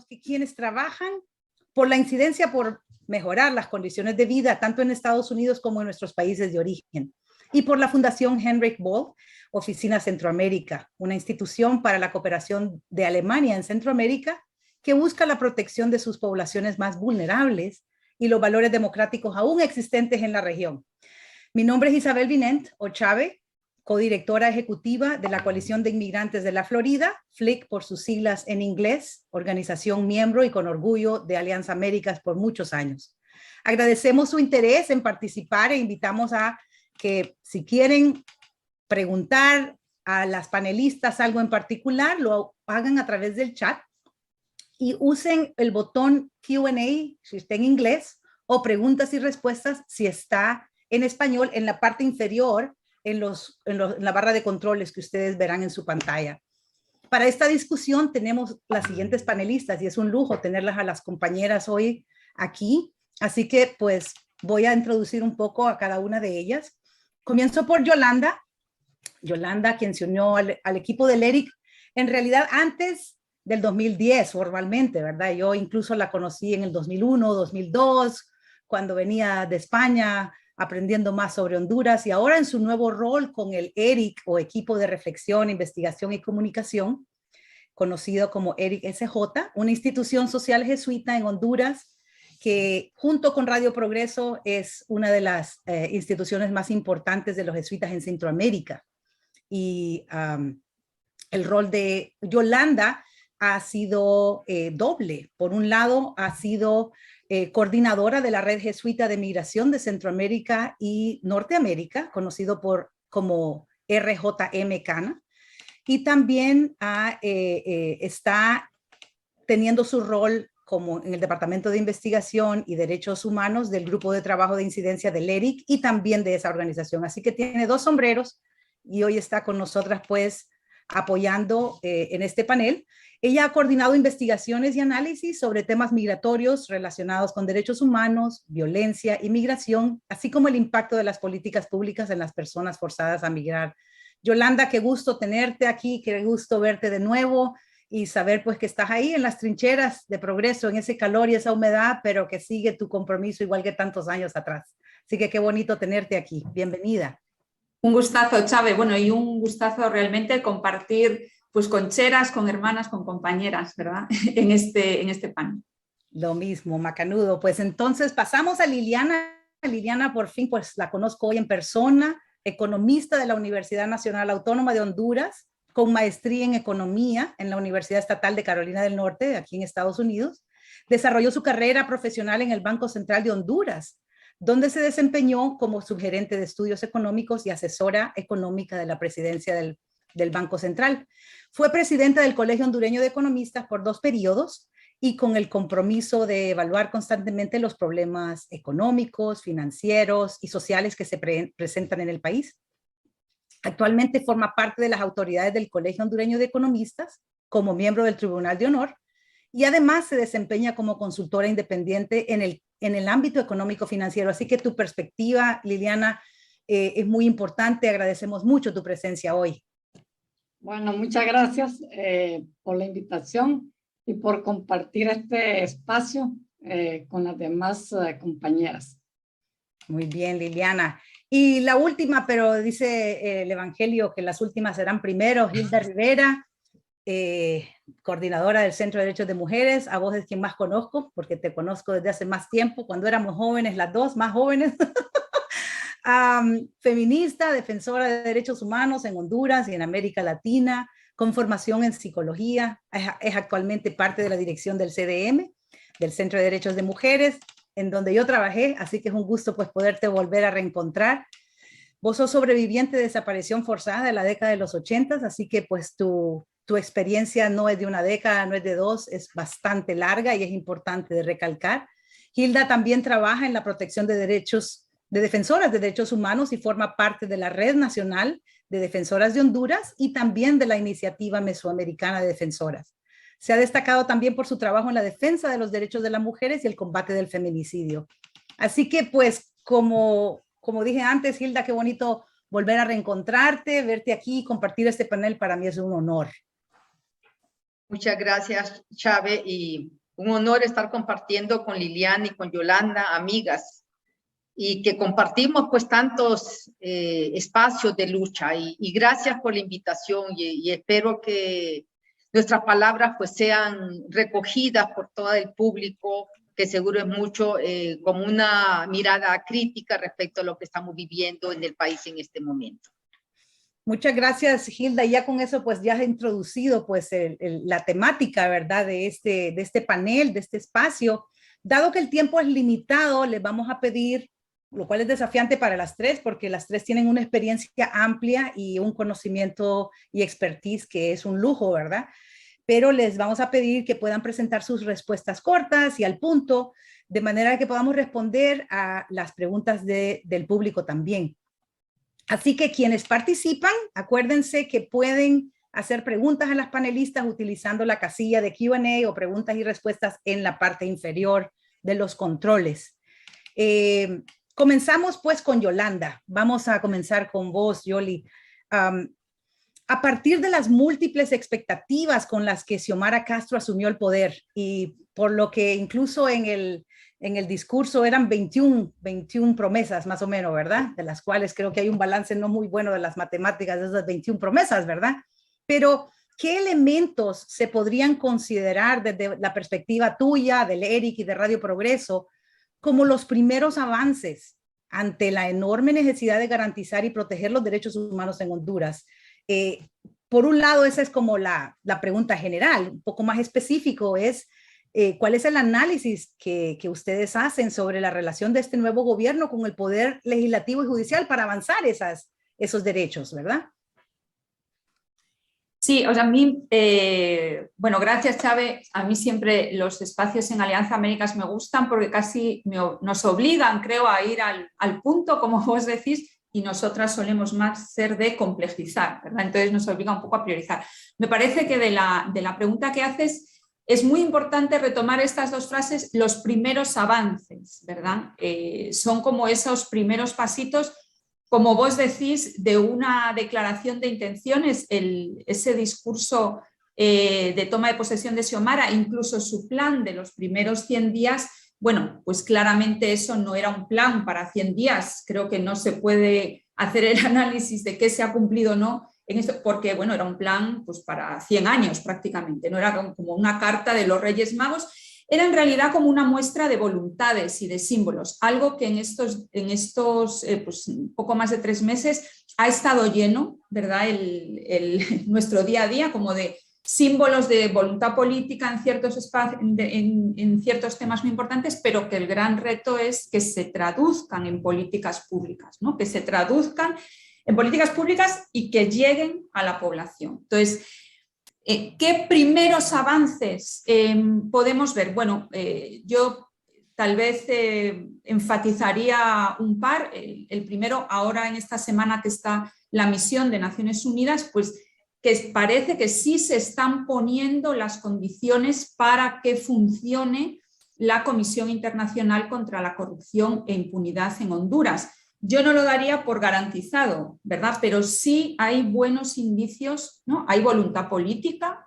que quienes trabajan por la incidencia por mejorar las condiciones de vida, tanto en Estados Unidos como en nuestros países de origen. Y por la Fundación Heinrich Böll, Oficina Centroamérica, una institución para la cooperación de Alemania en Centroamérica que busca la protección de sus poblaciones más vulnerables y los valores democráticos aún existentes en la región. Mi nombre es Isabel Vinent Ochave, codirectora ejecutiva de la Coalición de Inmigrantes de la Florida, FLIC por sus siglas en inglés, organización miembro y con orgullo de Alianza Américas por muchos años. Agradecemos su interés en participar e invitamos a que si quieren preguntar a las panelistas algo en particular, lo hagan a través del chat y usen el botón Q&A si está en inglés o preguntas y respuestas si está en español en la parte inferior en la barra de controles que ustedes verán en su pantalla. Para esta discusión tenemos las siguientes panelistas y es un lujo tenerlas a las compañeras hoy aquí. Así que pues voy a introducir un poco a cada una de ellas. Comienzo por Yolanda. Yolanda, quien se unió al equipo del ERIC, en realidad antes del 2010 formalmente, ¿verdad? Yo incluso la conocí en el 2001, 2002, cuando venía de España aprendiendo más sobre Honduras y ahora en su nuevo rol con el ERIC o Equipo de Reflexión, Investigación y Comunicación, conocido como ERIC SJ, una institución social jesuita en Honduras que junto con Radio Progreso es una de las instituciones más importantes de los jesuitas en Centroamérica. Y el rol de Yolanda ha sido doble. Por un lado, ha sido coordinadora de la Red Jesuita de Migración de Centroamérica y Norteamérica, conocido como RJM Cana, y también está teniendo su rol como en el Departamento de Investigación y Derechos Humanos del Grupo de Trabajo de Incidencia del ERIC y también de esa organización. Así que tiene dos sombreros y hoy está con nosotras pues apoyando en este panel. Ella ha coordinado investigaciones y análisis sobre temas migratorios relacionados con derechos humanos, violencia y migración, así como el impacto de las políticas públicas en las personas forzadas a migrar. Yolanda, qué gusto tenerte aquí, qué gusto verte de nuevo y saber pues que estás ahí en las trincheras de Progreso, en ese calor y esa humedad, pero que sigue tu compromiso igual que tantos años atrás. Así que qué bonito tenerte aquí. Bienvenida. Un gustazo, Chave. Bueno, y un gustazo realmente compartir pues con cheras, con hermanas, con compañeras, ¿verdad? en este panel. Lo mismo, macanudo. Pues entonces pasamos a Liliana. Liliana por fin pues la conozco hoy en persona, economista de la Universidad Nacional Autónoma de Honduras, con maestría en economía en la Universidad Estatal de Carolina del Norte, aquí en Estados Unidos. Desarrolló su carrera profesional en el Banco Central de Honduras, donde se desempeñó como subgerente de estudios económicos y asesora económica de la presidencia del Banco Central. Fue presidenta del Colegio Hondureño de Economistas por 2 periodos y con el compromiso de evaluar constantemente los problemas económicos, financieros y sociales que se presentan en el país. Actualmente forma parte de las autoridades del Colegio Hondureño de Economistas como miembro del Tribunal de Honor y además se desempeña como consultora independiente en el ámbito económico financiero. Así que tu perspectiva, Liliana, es muy importante. Agradecemos mucho tu presencia hoy. Bueno, muchas gracias por la invitación y por compartir este espacio con las demás compañeras. Muy bien, Liliana. Y la última, pero dice el Evangelio que las últimas serán primero, Hilda Rivera, coordinadora del Centro de Derechos de Mujeres. A vos es quien más conozco, porque te conozco desde hace más tiempo, cuando éramos jóvenes, las dos más jóvenes. Feminista, defensora de derechos humanos en Honduras y en América Latina, con formación en psicología. Es actualmente parte de la dirección del CDM, del Centro de Derechos de Mujeres, en donde yo trabajé, así que es un gusto pues poderte volver a reencontrar. Vos sos sobreviviente de desaparición forzada de la década de los 80, así que pues tu experiencia no es de una década, no es de dos, es bastante larga y es importante de recalcar. Hilda también trabaja en la protección de derechos, de defensoras de derechos humanos y forma parte de la Red Nacional de Defensoras de Honduras y también de la Iniciativa Mesoamericana de Defensoras. Se ha destacado también por su trabajo en la defensa de los derechos de las mujeres y el combate del feminicidio. Así que pues como dije antes, Hilda, qué bonito volver a reencontrarte, verte aquí y compartir este panel. Para mí es un honor. Muchas gracias, Chávez, y un honor estar compartiendo con Liliana y con Yolanda, amigas, y que compartimos pues tantos espacios de lucha, y gracias por la invitación, y espero que nuestras palabras pues sean recogidas por todo el público, que seguro es mucho, como una mirada crítica respecto a lo que estamos viviendo en el país en este momento. Muchas gracias, Hilda. Ya con eso, pues ya has introducido pues la temática, ¿verdad? De este panel, de este espacio. Dado que el tiempo es limitado, les vamos a pedir, lo cual es desafiante para las tres, porque las tres tienen una experiencia amplia y un conocimiento y expertise que es un lujo, ¿verdad? Pero les vamos a pedir que puedan presentar sus respuestas cortas y al punto, de manera que podamos responder a las preguntas del público también. Así que quienes participan, acuérdense que pueden hacer preguntas a las panelistas utilizando la casilla de Q&A o preguntas y respuestas en la parte inferior de los controles. Comenzamos pues con Yolanda. Vamos a comenzar con vos, Yoli. A partir de las múltiples expectativas con las que Xiomara Castro asumió el poder y por lo que incluso en el discurso eran 21 promesas más o menos, ¿verdad? De las cuales creo que hay un balance no muy bueno de las matemáticas de esas 21 promesas, ¿verdad? Pero, ¿qué elementos se podrían considerar desde la perspectiva tuya, del ERIC y de Radio Progreso como los primeros avances ante la enorme necesidad de garantizar y proteger los derechos humanos en Honduras? Por un lado, esa es como la pregunta general. Un poco más específico es ¿cuál es el análisis que ustedes hacen sobre la relación de este nuevo gobierno con el poder legislativo y judicial para avanzar esos derechos, ¿verdad? Sí, o sea, a mí, bueno, gracias, Chávez. A mí siempre los espacios en Alianza Américas me gustan porque casi nos obligan, creo, a ir al punto, como vos decís, y nosotras solemos más ser de complejizar, ¿verdad? Entonces nos obliga un poco a priorizar. Me parece que de la pregunta que haces es muy importante retomar estas dos frases, los primeros avances, ¿verdad? Son como esos primeros pasitos, como vos decís, de una declaración de intenciones, ese discurso de toma de posesión de Xiomara, incluso su plan de los primeros 100 días, bueno, pues claramente eso no era un plan para 100 días, creo que no se puede hacer el análisis de qué se ha cumplido o no, en esto, porque bueno, era un plan pues, para 100 años prácticamente, no era como una carta de los Reyes Magos, era en realidad como una muestra de voluntades y de símbolos, algo que en estos pues, poco más de 3 meses ha estado lleno, ¿verdad? Nuestro día a día como de símbolos de voluntad política en ciertos espacios, en ciertos temas muy importantes, pero que el gran reto es que se traduzcan en políticas públicas, ¿no? Que se traduzcan en políticas públicas y que lleguen a la población. Entonces, ¿qué primeros avances podemos ver? Bueno, yo tal vez enfatizaría un par. El primero, ahora en esta semana que está la misión de Naciones Unidas, pues que parece que sí se están poniendo las condiciones para que funcione la Comisión Internacional contra la Corrupción e Impunidad en Honduras. Yo no lo daría por garantizado, ¿verdad? Pero sí hay buenos indicios, ¿no? Hay voluntad política,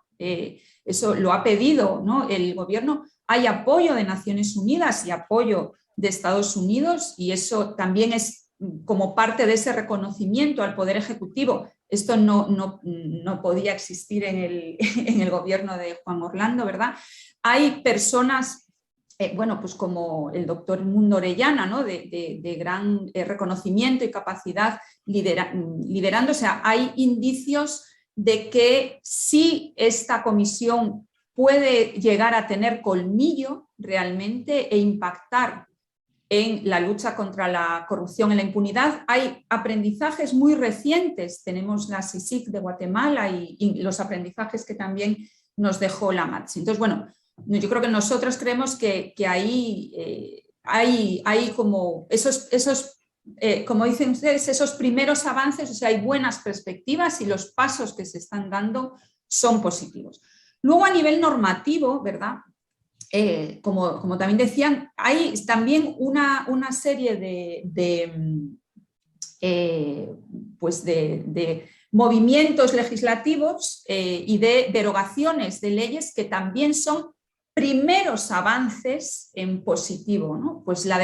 eso lo ha pedido, ¿no? El gobierno, hay apoyo de Naciones Unidas y apoyo de Estados Unidos y eso también es como parte de ese reconocimiento al Poder Ejecutivo. Esto no podía existir en el gobierno de Juan Orlando, ¿verdad? Hay personas bueno, pues como el doctor Mundo Orellana, ¿no? de gran reconocimiento y capacidad liderando, o sea, hay indicios de que sí esta comisión puede llegar a tener colmillo realmente e impactar en la lucha contra la corrupción y la impunidad. Hay aprendizajes muy recientes, tenemos la CICIG de Guatemala y los aprendizajes que también nos dejó la MATS. Entonces, bueno, yo creo que nosotros creemos que ahí hay como como dicen ustedes, esos primeros avances, o sea, hay buenas perspectivas y los pasos que se están dando son positivos. Luego a nivel normativo, ¿verdad? Como también decían, hay también una serie de movimientos legislativos y de derogaciones de leyes que también son primeros avances en positivo, ¿no? Pues la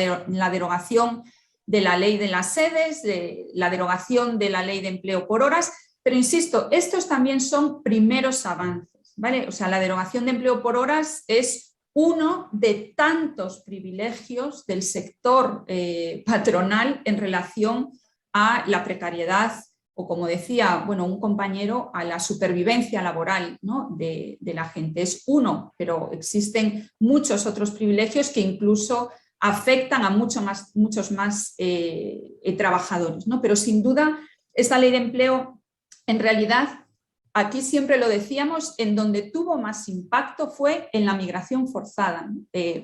derogación de la ley de las sedes, la derogación de la ley de empleo por horas, pero insisto, estos también son primeros avances, ¿vale? O sea, la derogación de empleo por horas es uno de tantos privilegios del sector patronal en relación a la precariedad o, como decía, bueno, un compañero, a la supervivencia laboral, ¿no? de la gente. Es uno, pero existen muchos otros privilegios que incluso afectan a muchos más trabajadores, ¿no? Pero sin duda esta ley de empleo, en realidad, aquí siempre lo decíamos, en donde tuvo más impacto fue en la migración forzada.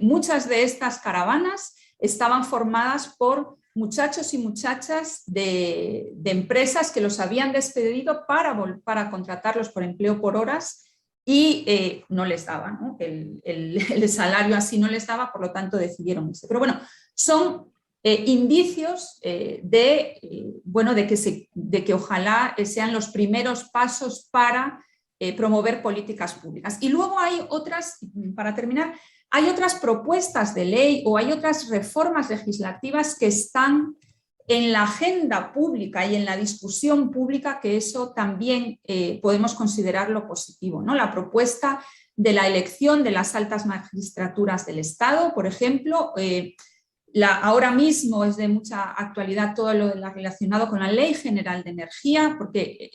Muchas de estas caravanas estaban formadas por muchachos y muchachas de empresas que los habían despedido para contratarlos por empleo por horas y no les daba, ¿no? El salario así no les daba, por lo tanto decidieron irse. Pero bueno, son indicios de que ojalá sean los primeros pasos para promover políticas públicas. Y luego hay otras, para terminar, hay otras propuestas de ley o hay otras reformas legislativas que están en la agenda pública y en la discusión pública, que eso también podemos considerarlo positivo, ¿no? La propuesta de la elección de las altas magistraturas del Estado, por ejemplo, ahora mismo es de mucha actualidad todo lo relacionado con la Ley General de Energía, porque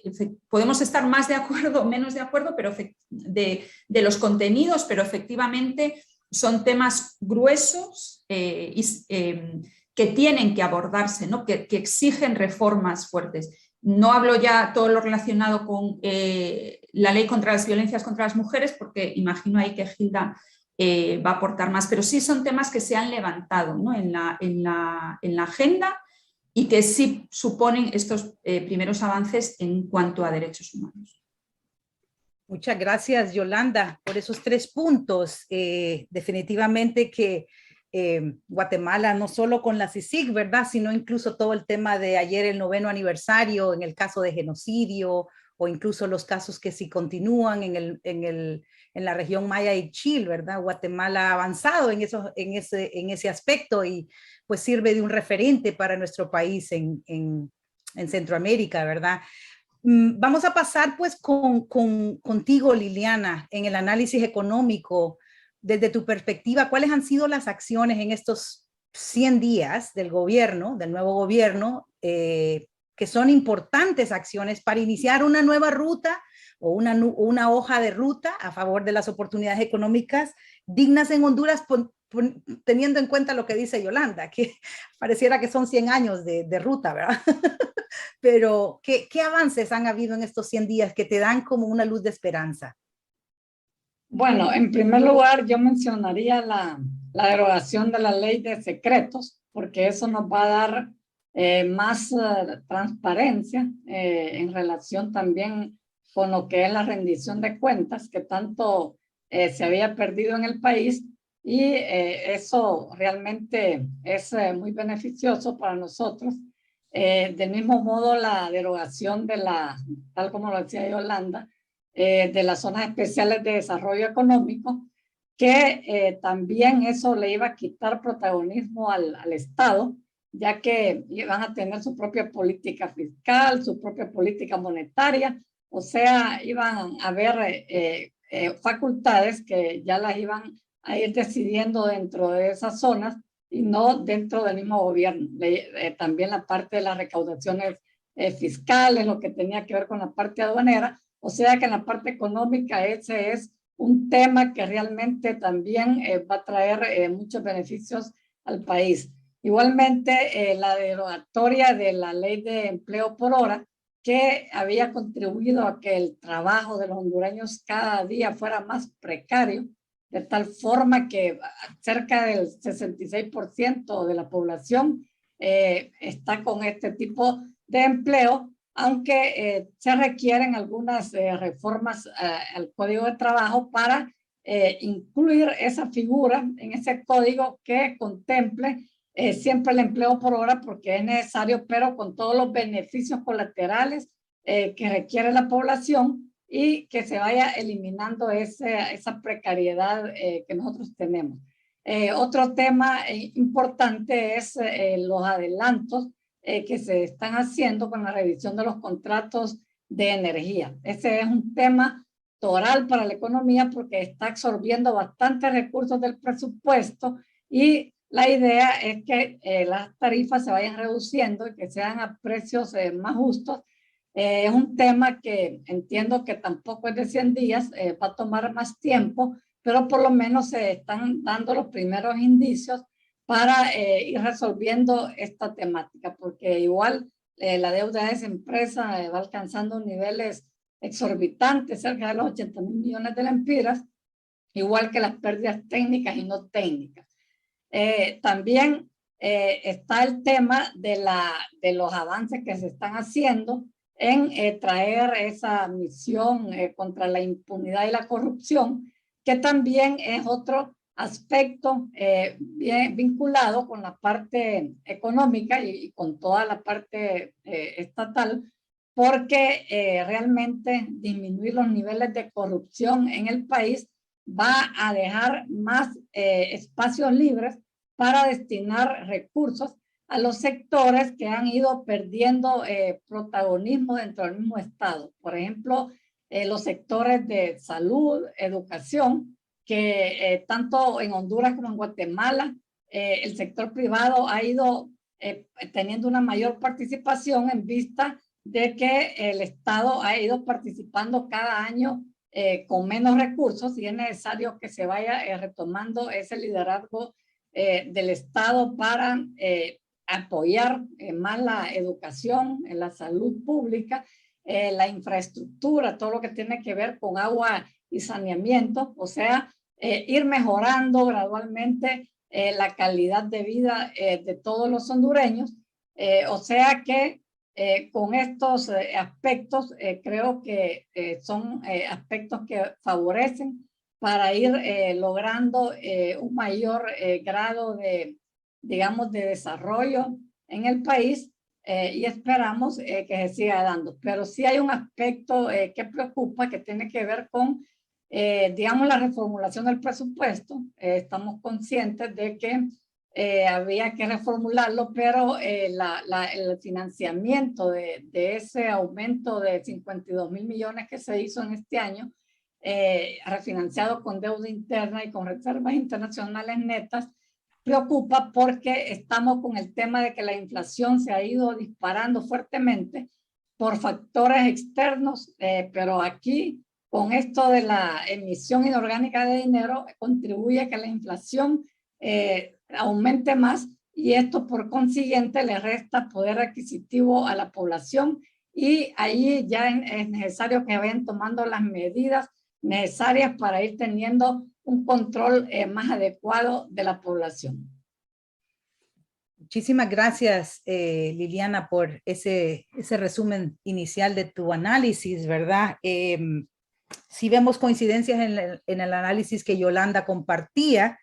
podemos estar más de acuerdo o menos de acuerdo pero de los contenidos, pero efectivamente son temas gruesos que tienen que abordarse, ¿no? que exigen reformas fuertes. No hablo ya todo lo relacionado con la ley contra las violencias contra las mujeres, porque imagino ahí que Gilda va a aportar más, pero sí son temas que se han levantado, ¿no? en la agenda y que sí suponen estos primeros avances en cuanto a derechos humanos. Muchas gracias, Yolanda, por esos 3 puntos. Definitivamente que Guatemala, no solo con la CICIG, ¿verdad?, sino incluso todo el tema de ayer, el 9º aniversario, en el caso de genocidio, o incluso los casos que sí continúan en la región Maya y Chile, ¿verdad? Guatemala ha avanzado en ese aspecto y pues sirve de un referente para nuestro país en Centroamérica, ¿verdad? Vamos a pasar pues contigo, Liliana, en el análisis económico. Desde tu perspectiva, ¿cuáles han sido las acciones en estos 100 días del gobierno, del nuevo gobierno, que son importantes acciones para iniciar una nueva ruta o una hoja de ruta a favor de las oportunidades económicas dignas en Honduras, teniendo en cuenta lo que dice Yolanda, que pareciera que son 100 años de ruta, ¿verdad? Pero, ¿qué avances han habido en estos 100 días que te dan como una luz de esperanza? Bueno, en primer lugar, yo mencionaría la derogación de la ley de secretos, porque eso nos va a dar más transparencia en relación también con lo que es la rendición de cuentas, que tanto se había perdido en el país, y eso realmente es muy beneficioso para nosotros. Del mismo modo, la derogación de tal como lo decía Yolanda, de las zonas especiales de desarrollo económico, que también eso le iba a quitar protagonismo al Estado, ya que iban a tener su propia política fiscal, su propia política monetaria, o sea, iban a haber facultades que ya las iban a ir decidiendo dentro de esas zonas y no dentro del mismo gobierno. También la parte de las recaudaciones fiscales, lo que tenía que ver con la parte aduanera. O sea que en la parte económica ese es un tema que realmente también va a traer muchos beneficios al país. Igualmente, la derogatoria de la ley de empleo por hora, que había contribuido a que el trabajo de los hondureños cada día fuera más precario, de tal forma que cerca del 66% de la población está con este tipo de empleo, aunque se requieren algunas reformas al Código de Trabajo para incluir esa figura en ese código que contemple siempre el empleo por hora, porque es necesario, pero con todos los beneficios colaterales que requiere la población y que se vaya eliminando esa precariedad que nosotros tenemos. Otro tema importante es los adelantos que se están haciendo con la revisión de los contratos de energía. Ese es un tema toral para la economía porque está absorbiendo bastantes recursos del presupuesto y la idea es que las tarifas se vayan reduciendo y que sean a precios más justos. Es un tema que entiendo que tampoco es de 100 días, va a tomar más tiempo, pero por lo menos se están dando los primeros indicios para ir resolviendo esta temática, porque igual la deuda de esa empresa va alcanzando niveles exorbitantes, cerca de los 80.000 millones de lempiras, igual que las pérdidas técnicas y no técnicas. También está el tema de los avances que se están haciendo en traer esa misión contra la impunidad y la corrupción, que también es otro aspecto bien vinculado con la parte económica y con toda la parte estatal, porque realmente disminuir los niveles de corrupción en el país va a dejar más espacios libres para destinar recursos a los sectores que han ido perdiendo protagonismo dentro del mismo Estado. Por ejemplo, los sectores de salud, educación, que tanto en Honduras como en Guatemala, el sector privado ha ido teniendo una mayor participación en vista de que el Estado ha ido participando cada año con menos recursos y es necesario que se vaya retomando ese liderazgo del Estado para apoyar más la educación, la salud pública, la infraestructura, todo lo que tiene que ver con agua y saneamiento, o sea, ir mejorando gradualmente la calidad de vida de todos los hondureños. O sea que con estos aspectos creo que son aspectos que favorecen para ir logrando un mayor grado de, digamos, de desarrollo en el país y esperamos que se siga dando. Pero sí hay un aspecto que preocupa que tiene que ver con, digamos, la reformulación del presupuesto. Estamos conscientes de que había que reformularlo, pero el financiamiento de ese aumento de 52.000 millones que se hizo en este año, refinanciado con deuda interna y con reservas internacionales netas, preocupa porque estamos con el tema de que la inflación se ha ido disparando fuertemente por factores externos, pero aquí con esto de la emisión inorgánica de dinero contribuye a que la inflación aumente más y esto por consiguiente le resta poder adquisitivo a la población y ahí ya es necesario que vayan tomando las medidas necesarias para ir teniendo un control más adecuado de la población. Muchísimas gracias, Liliana, por ese resumen inicial de tu análisis, ¿verdad? Sí vemos coincidencias en el análisis que Yolanda compartía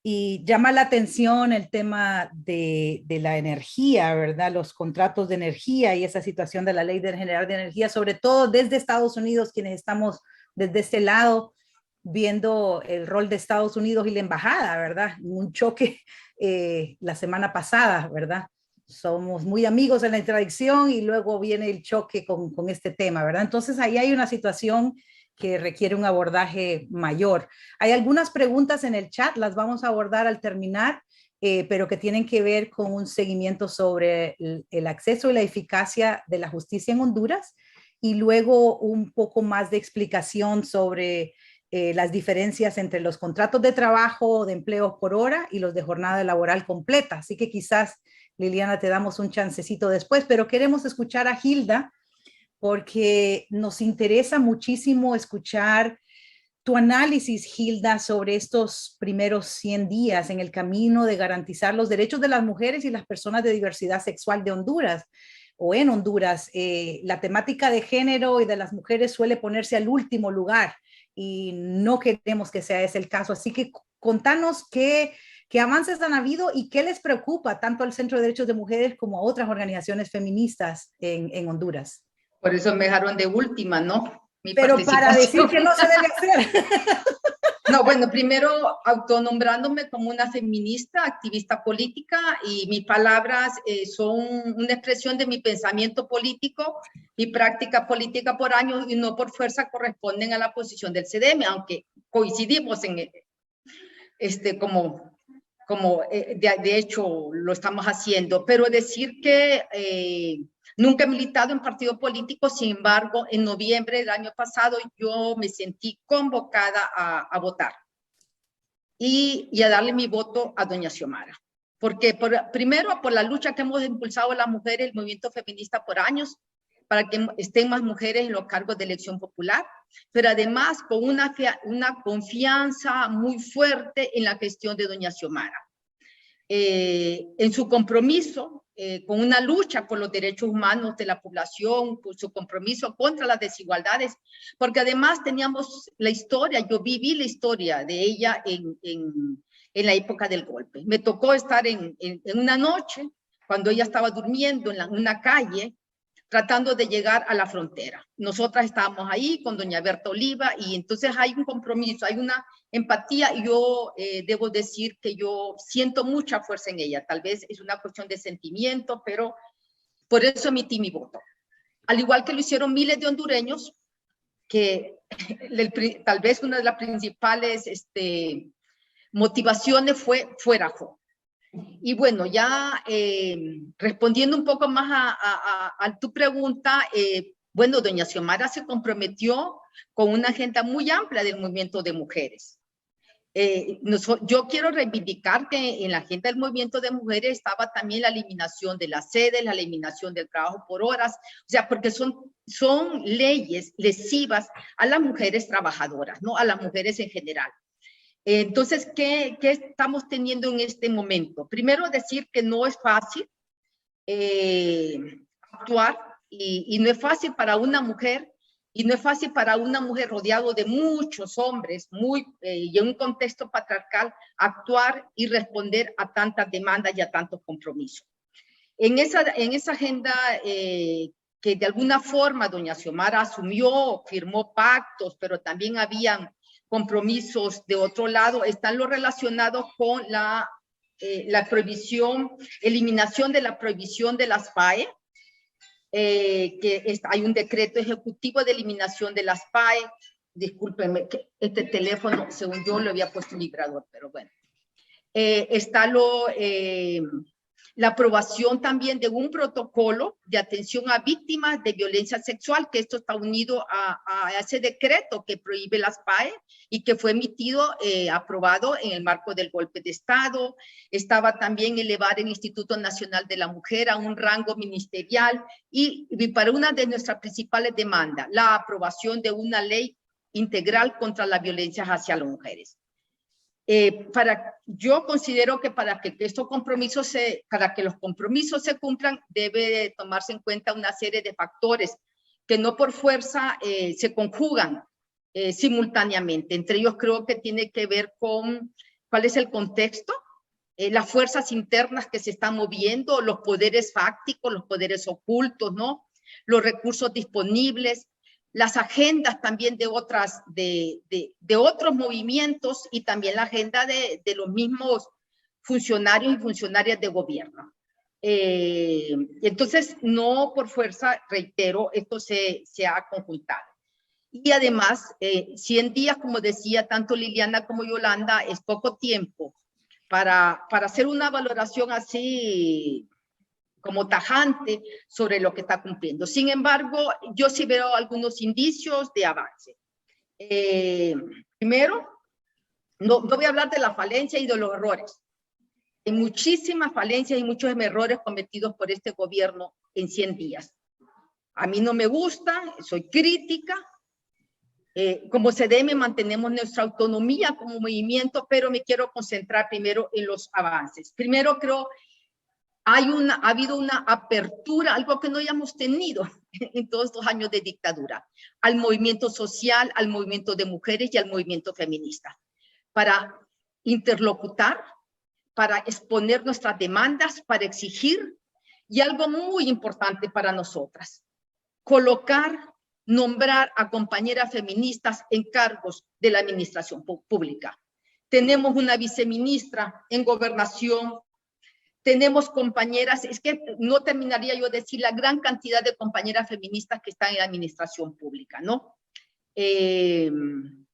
y llama la atención el tema de la energía, ¿verdad? Los contratos de energía y esa situación de la Ley General de Energía, sobre todo desde Estados Unidos, quienes estamos desde este lado viendo el rol de Estados Unidos y la embajada, ¿verdad? Un choque la semana pasada, ¿verdad? Somos muy amigos en la intradicción y luego viene el choque con este tema, ¿verdad? Entonces ahí hay una situación que requiere un abordaje mayor. Hay algunas preguntas en el chat, las vamos a abordar al terminar, pero que tienen que ver con un seguimiento sobre el acceso y la eficacia de la justicia en Honduras y luego un poco más de explicación sobre las diferencias entre los contratos de trabajo de empleos por hora y los de jornada laboral completa. Así que quizás, Liliana, te damos un chancecito después, pero queremos escuchar a Hilda porque nos interesa muchísimo escuchar tu análisis, Hilda, sobre estos primeros 100 días en el camino de garantizar los derechos de las mujeres y las personas de diversidad sexual de Honduras o en Honduras. La temática de género y de las mujeres suele ponerse al último lugar y no queremos que sea ese el caso. Así que contanos qué avances han habido y qué les preocupa tanto al Centro de Derechos de Mujeres como a otras organizaciones feministas en Honduras. Por eso me dejaron de última, ¿no? Mi Pero para decir participación. que no se debe hacer. No, bueno, primero autonombrándome como una feminista, activista política, y mis palabras son una expresión de mi pensamiento político, mi práctica política por años, y no por fuerza corresponden a la posición del CDM, aunque coincidimos en de hecho lo estamos haciendo, pero decir que nunca he militado en partido político. Sin embargo, en noviembre del año pasado yo me sentí convocada a votar y a darle mi voto a doña Xiomara. Porque primero por la lucha que hemos impulsado las mujeres, el movimiento feminista por años, para que estén más mujeres en los cargos de elección popular, pero además con una confianza muy fuerte en la gestión de doña Xiomara. En su compromiso con una lucha por los derechos humanos de la población, por su compromiso contra las desigualdades, porque además teníamos la historia, yo viví la historia de ella en la época del golpe. Me tocó estar en una noche, cuando ella estaba durmiendo en una calle, tratando de llegar a la frontera. Nosotras estábamos ahí con doña Berta Oliva, y entonces hay un compromiso, hay una empatía, y yo debo decir que yo siento mucha fuerza en ella. Tal vez es una cuestión de sentimiento, pero por eso emití mi voto. Al igual que lo hicieron miles de hondureños, que tal vez una de las principales motivaciones fue fuera Jo. Y bueno, ya respondiendo un poco más a tu pregunta, bueno, doña Xiomara se comprometió con una agenda muy amplia del movimiento de mujeres. Yo quiero reivindicar que en la agenda del movimiento de mujeres estaba también la eliminación de las sedes, la eliminación del trabajo por horas, o sea, porque son leyes lesivas a las mujeres trabajadoras, ¿no? A las mujeres en general. Entonces, ¿qué estamos teniendo en este momento? Primero, decir que no es fácil actuar, y no es fácil para una mujer, y no es fácil para una mujer rodeado de muchos hombres, y en un contexto patriarcal, actuar y responder a tantas demandas y a tantos compromisos. En esa agenda que de alguna forma doña Xiomara asumió, firmó pactos, pero también habían compromisos de otro lado, están los relacionados con la prohibición, eliminación de la prohibición de las PAE, hay un decreto ejecutivo de eliminación de las PAE. Discúlpenme, que este teléfono, según yo, lo había puesto en vibrador, pero bueno. Está la aprobación también de un protocolo de atención a víctimas de violencia sexual, que esto está unido a ese decreto que prohíbe las PAE y que fue emitido, aprobado en el marco del golpe de Estado. Estaba también elevar el Instituto Nacional de la Mujer a un rango ministerial, y para una de nuestras principales demandas, la aprobación de una ley integral contra la violencia hacia las mujeres. Yo considero que para que los compromisos se cumplan, debe tomarse en cuenta una serie de factores que no por fuerza se conjugan simultáneamente. Entre ellos creo que tiene que ver con cuál es el contexto, las fuerzas internas que se están moviendo, los poderes fácticos, los poderes ocultos, ¿no? Los recursos disponibles, las agendas también de otros movimientos, y también la agenda de los mismos funcionarios y funcionarias de gobierno. Entonces, no por fuerza, reitero, esto se ha conjuntado. Y además, 100 días, como decía tanto Liliana como Yolanda, es poco tiempo para hacer una valoración así como tajante sobre lo que está cumpliendo. Sin embargo, yo sí veo algunos indicios de avance. Primero, no voy a hablar de la falencia y de los errores. Hay muchísimas falencias y muchos errores cometidos por este gobierno en 100 días. A mí no me gusta, soy crítica. Como CDM mantenemos nuestra autonomía como movimiento, pero me quiero concentrar primero en los avances. Primero, creo ha habido una apertura, algo que no hayamos tenido en todos estos años de dictadura, al movimiento social, al movimiento de mujeres y al movimiento feminista, para interlocutar, para exponer nuestras demandas, para exigir, y algo muy importante para nosotras, nombrar a compañeras feministas en cargos de la administración pública. Tenemos una viceministra en gobernación, tenemos compañeras, es que no terminaría yo de decir la gran cantidad de compañeras feministas que están en la administración pública, ¿no? En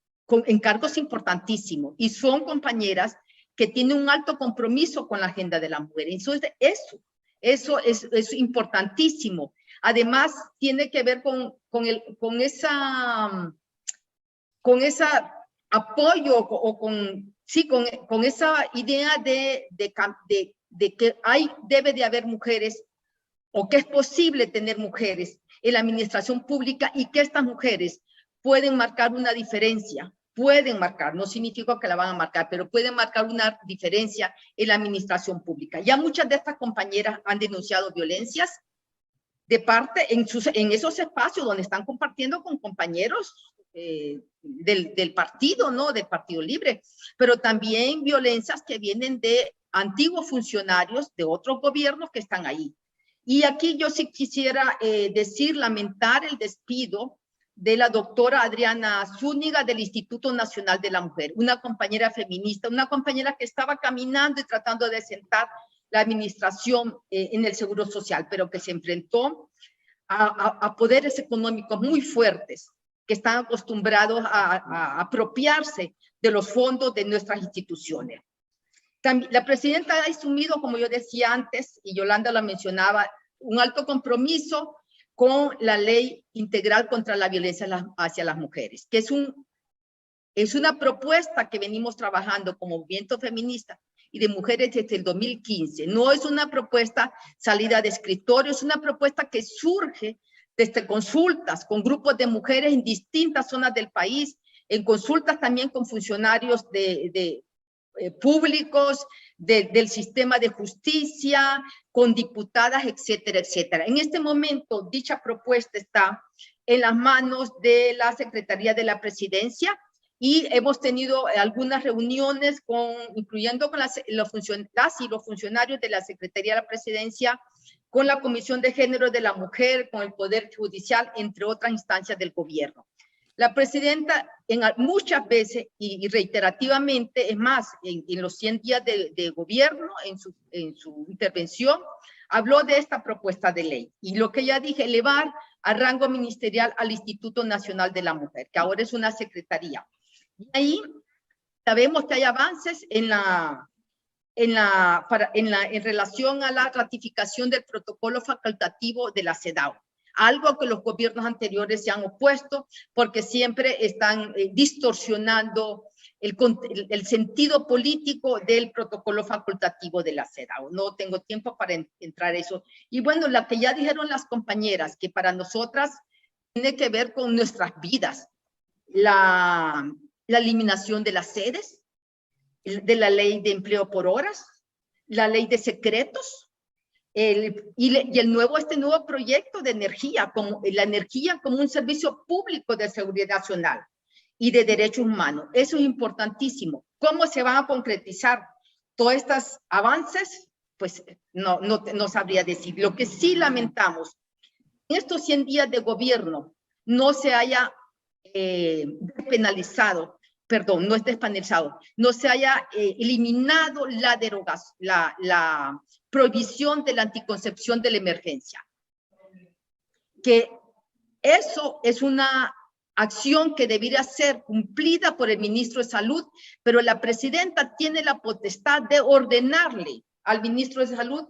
cargos importantísimos, y son compañeras que tienen un alto compromiso con la agenda de la mujer. Entonces, eso es importantísimo. Además, tiene que ver con esa apoyo o con esa idea de que debe de haber mujeres, o que es posible tener mujeres en la administración pública, y que estas mujeres pueden marcar una diferencia, no significa que la van a marcar, pero pueden marcar una diferencia en la administración pública. Ya muchas de estas compañeras han denunciado violencias de parte en esos espacios donde están compartiendo con compañeros del partido, ¿no? Del Partido Libre, pero también violencias que vienen de antiguos funcionarios de otros gobiernos que están ahí. Y aquí yo sí quisiera lamentar el despido de la doctora Adriana Zúñiga del Instituto Nacional de la Mujer, una compañera feminista, una compañera que estaba caminando y tratando de sentar la administración en el Seguro Social, pero que se enfrentó a poderes económicos muy fuertes, que están acostumbrados a apropiarse de los fondos de nuestras instituciones. También, la presidenta ha asumido, como yo decía antes, y Yolanda la mencionaba, un alto compromiso con la ley integral contra la violencia hacia las mujeres, que es una propuesta que venimos trabajando como movimiento feminista y de mujeres desde el 2015. No es una propuesta salida de escritorio, es una propuesta que surge desde consultas con grupos de mujeres en distintas zonas del país, en consultas también con funcionarios públicos, del sistema de justicia, con diputadas, etcétera, etcétera. En este momento, dicha propuesta está en las manos de la Secretaría de la Presidencia, y hemos tenido algunas reuniones incluyendo con las y los funcionarios de la Secretaría de la Presidencia, con la Comisión de Género de la Mujer, con el Poder Judicial, entre otras instancias del gobierno. La presidenta muchas veces y reiterativamente, es más, en los 100 días de gobierno, en su intervención, habló de esta propuesta de ley. Y lo que ya dije, elevar a rango ministerial al Instituto Nacional de la Mujer, que ahora es una secretaría. Y ahí sabemos que hay avances en relación a la ratificación del protocolo facultativo de la CEDAW, algo que los gobiernos anteriores se han opuesto porque siempre están distorsionando el sentido político del protocolo facultativo de la CEDAW. No tengo tiempo para entrar en eso. Y bueno, la que ya dijeron las compañeras, que para nosotras tiene que ver con nuestras vidas, la eliminación de las sedes, de la ley de empleo por horas, la ley de secretos, este nuevo proyecto de energía, como la energía como un servicio público de seguridad nacional y de derechos humanos. Eso es importantísimo. ¿Cómo se van a concretizar todos estos avances? Pues no sabría decir. Lo que sí lamentamos, en estos 100 días de gobierno no se haya despenalizado, perdón, no es despenalizado, no se haya eliminado la prohibición de la anticoncepción de la emergencia. Que eso es una acción que debería ser cumplida por el ministro de Salud, pero la presidenta tiene la potestad de ordenarle al ministro de Salud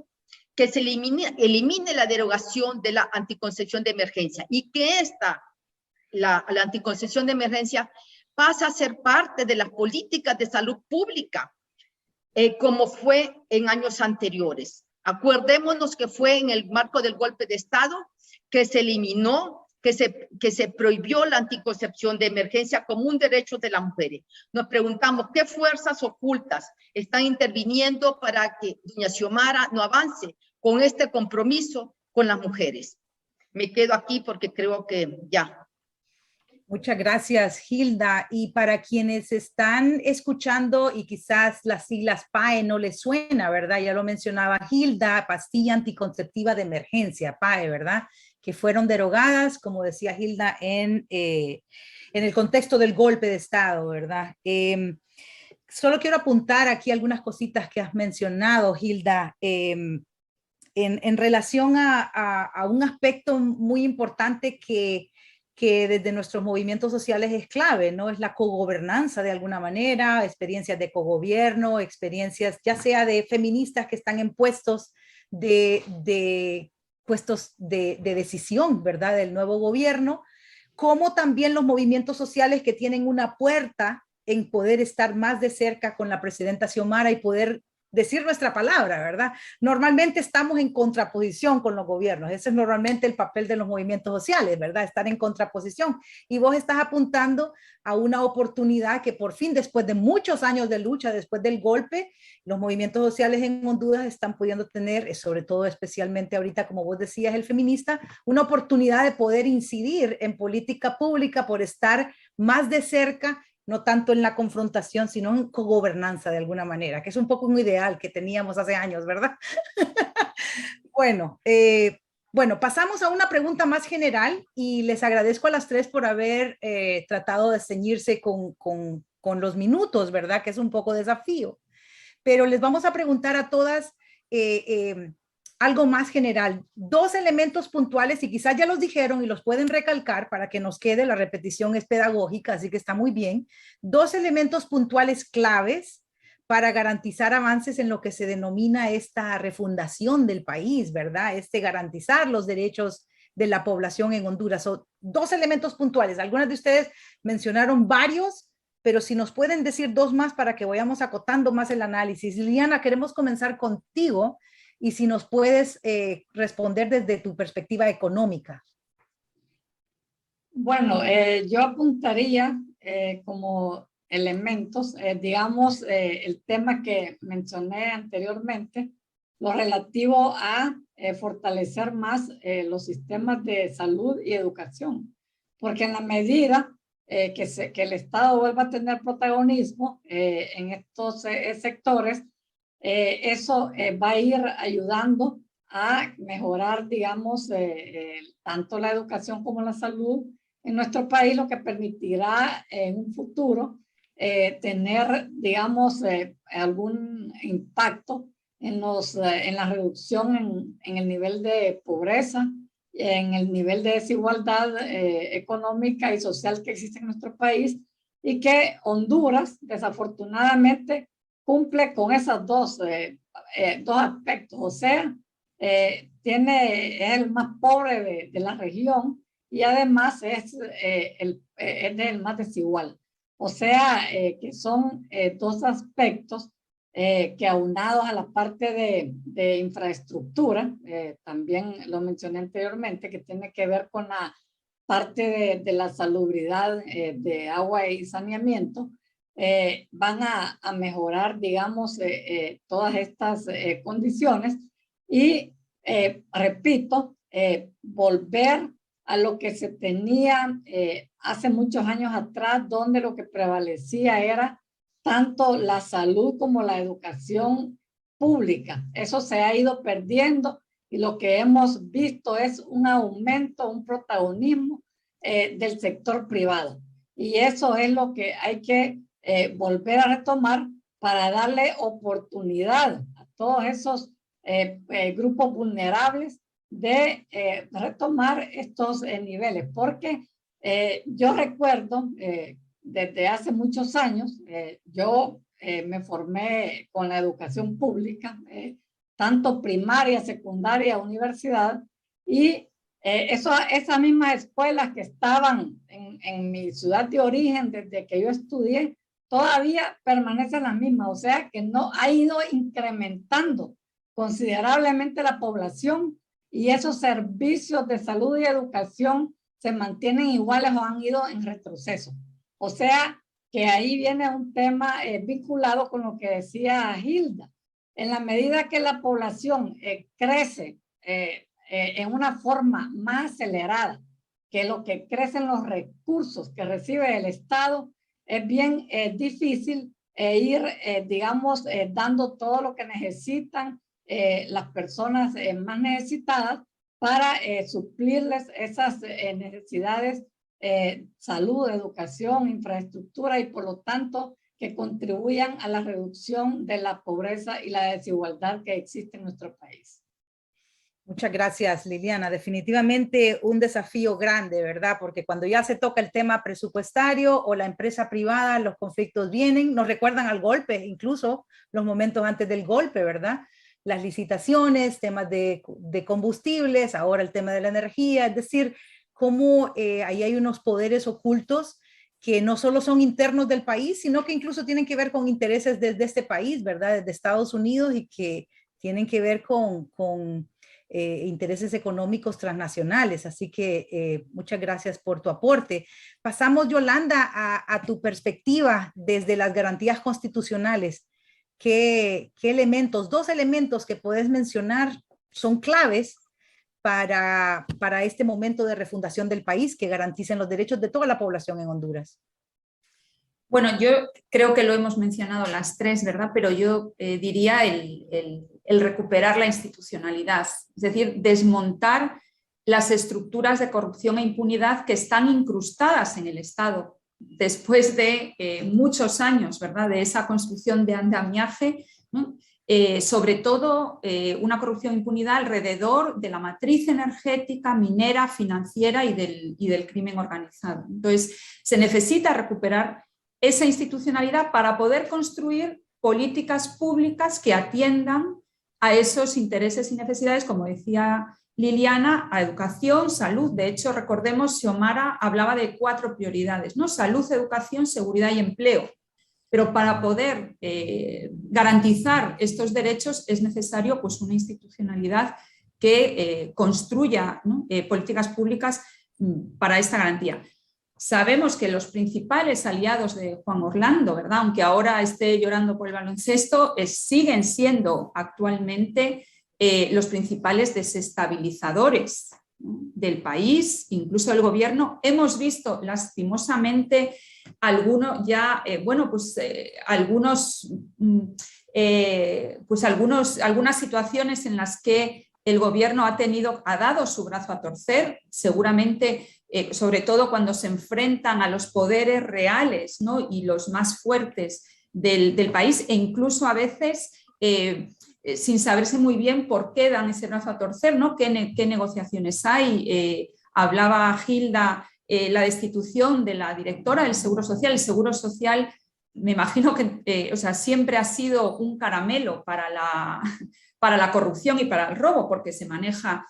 que se elimine la derogación de la anticoncepción de emergencia, y que la anticoncepción de emergencia pasa a ser parte de las políticas de salud pública, como fue en años anteriores. Acordémonos que fue en el marco del golpe de Estado que se eliminó, que se prohibió la anticoncepción de emergencia como un derecho de las mujeres. Nos preguntamos qué fuerzas ocultas están interviniendo para que doña Xiomara no avance con este compromiso con las mujeres. Me quedo aquí porque creo que ya. Muchas gracias, Hilda. Y para quienes están escuchando y quizás las siglas PAE no les suena, ¿verdad? Ya lo mencionaba Hilda, pastilla anticonceptiva de emergencia, PAE, ¿verdad? Que fueron derogadas, como decía Hilda, en el contexto del golpe de Estado, ¿verdad? Solo quiero apuntar aquí algunas cositas que has mencionado, Hilda, en relación a un aspecto muy importante que desde nuestros movimientos sociales es clave, ¿no? Es la cogobernanza de alguna manera, experiencias de cogobierno, experiencias ya sea de feministas que están en puestos puestos de decisión, ¿verdad? Del nuevo gobierno, como también los movimientos sociales que tienen una puerta en poder estar más de cerca con la presidenta Xiomara y poder decir nuestra palabra, ¿verdad? Normalmente estamos en contraposición con los gobiernos, ese es normalmente el papel de los movimientos sociales, ¿verdad? Estar en contraposición. Y vos estás apuntando a una oportunidad que por fin, después de muchos años de lucha, después del golpe, los movimientos sociales en Honduras están pudiendo tener, sobre todo especialmente ahorita, como vos decías, el feminista, una oportunidad de poder incidir en política pública por estar más de cerca, no tanto en la confrontación, sino en cogobernanza de alguna manera, que es un poco un ideal que teníamos hace años, ¿verdad? Bueno, bueno, pasamos a una pregunta más general y les agradezco a las tres por haber tratado de ceñirse con los minutos, ¿verdad? Que es un poco desafío. Pero les vamos a preguntar a todas algo más general. Dos elementos puntuales, y quizás ya los dijeron y los pueden recalcar para que nos quede, la repetición es pedagógica, así que está muy bien. Dos elementos puntuales claves para garantizar avances en lo que se denomina esta refundación del país, ¿verdad? Garantizar los derechos de la población en Honduras. Son dos elementos puntuales. Algunas de ustedes mencionaron varios, pero si nos pueden decir dos más para que vayamos acotando más el análisis. Liliana, queremos comenzar contigo y si nos puedes responder desde tu perspectiva económica. Bueno, yo apuntaría como elementos, digamos, el tema que mencioné anteriormente, lo relativo a fortalecer más los sistemas de salud y educación, porque en la medida que el Estado vuelva a tener protagonismo en estos sectores, eso va a ir ayudando a mejorar, digamos, tanto la educación como la salud en nuestro país, lo que permitirá en un futuro tener, digamos, algún impacto en la reducción en el nivel de pobreza, en el nivel de desigualdad económica y social que existe en nuestro país, y que Honduras, desafortunadamente, cumple con esos dos aspectos. O sea, es el más pobre de la región y además es el más desigual. O sea, que son dos aspectos que aunados a la parte de infraestructura, también lo mencioné anteriormente, que tiene que ver con la parte de la salubridad de agua y saneamiento, van a mejorar, digamos, todas estas condiciones y, repito, volver a lo que se tenía hace muchos años atrás, donde lo que prevalecía era tanto la salud como la educación pública. Eso se ha ido perdiendo y lo que hemos visto es un aumento, un protagonismo del sector privado. Y eso es lo que hay que volver a retomar para darle oportunidad a todos esos grupos vulnerables de retomar estos niveles. Porque yo recuerdo desde hace muchos años, yo me formé con la educación pública, tanto primaria, secundaria, universidad, y esas mismas escuelas que estaban en mi ciudad de origen desde que yo estudié, todavía permanecen las mismas, o sea que no ha ido incrementando considerablemente la población y esos servicios de salud y educación se mantienen iguales o han ido en retroceso. O sea que ahí viene un tema vinculado con lo que decía Hilda. En la medida que la población crece en una forma más acelerada que lo que crecen los recursos que recibe el Estado es bien difícil ir, digamos, dando todo lo que necesitan las personas más necesitadas para suplirles esas necesidades, salud, educación, infraestructura y por lo tanto que contribuyan a la reducción de la pobreza y la desigualdad que existe en nuestro país. Muchas gracias, Liliana. Definitivamente un desafío grande, ¿verdad? Porque cuando ya se toca el tema presupuestario o la empresa privada, los conflictos vienen, nos recuerdan al golpe, incluso los momentos antes del golpe, ¿verdad? Las licitaciones, temas de combustibles, ahora el tema de la energía, es decir, cómo ahí hay unos poderes ocultos que no solo son internos del país, sino que incluso tienen que ver con intereses desde este país, ¿verdad? Desde Estados Unidos y que tienen que ver con intereses económicos transnacionales. Así que muchas gracias por tu aporte. Pasamos, Yolanda, a tu perspectiva desde las garantías constitucionales. ¿Qué elementos, dos elementos que puedes mencionar son claves para este momento de refundación del país que garanticen los derechos de toda la población en Honduras? Bueno, yo creo que lo hemos mencionado las tres, ¿verdad? Pero yo diría el recuperar la institucionalidad, es decir, desmontar las estructuras de corrupción e impunidad que están incrustadas en el Estado después de muchos años, ¿verdad? De esa construcción de andamiaje, ¿no? Sobre todo una corrupción e impunidad alrededor de la matriz energética, minera, financiera y del crimen organizado. Entonces, se necesita recuperar esa institucionalidad para poder construir políticas públicas que atiendan a esos intereses y necesidades, como decía Liliana, a educación, salud. De hecho, recordemos, Xiomara hablaba de 4 prioridades, ¿no? Salud, educación, seguridad y empleo. Pero para poder garantizar estos derechos es necesario, pues, una institucionalidad que construya, ¿no? Políticas públicas para esta garantía. Sabemos que los principales aliados de Juan Orlando, ¿verdad? Aunque ahora esté llorando por el baloncesto, siguen siendo actualmente los principales desestabilizadores, ¿no? Del país, incluso del gobierno. Hemos visto lastimosamente algunas situaciones en las que el gobierno ha dado su brazo a torcer, seguramente, sobre todo cuando se enfrentan a los poderes reales, ¿no? Y los más fuertes del país, e incluso a veces sin saberse muy bien por qué dan ese brazo a torcer, ¿no? ¿Qué negociaciones hay? Hablaba Gilda, la destitución de la directora del Seguro Social. El Seguro Social, me imagino que siempre ha sido un caramelo para la corrupción y para el robo, porque se maneja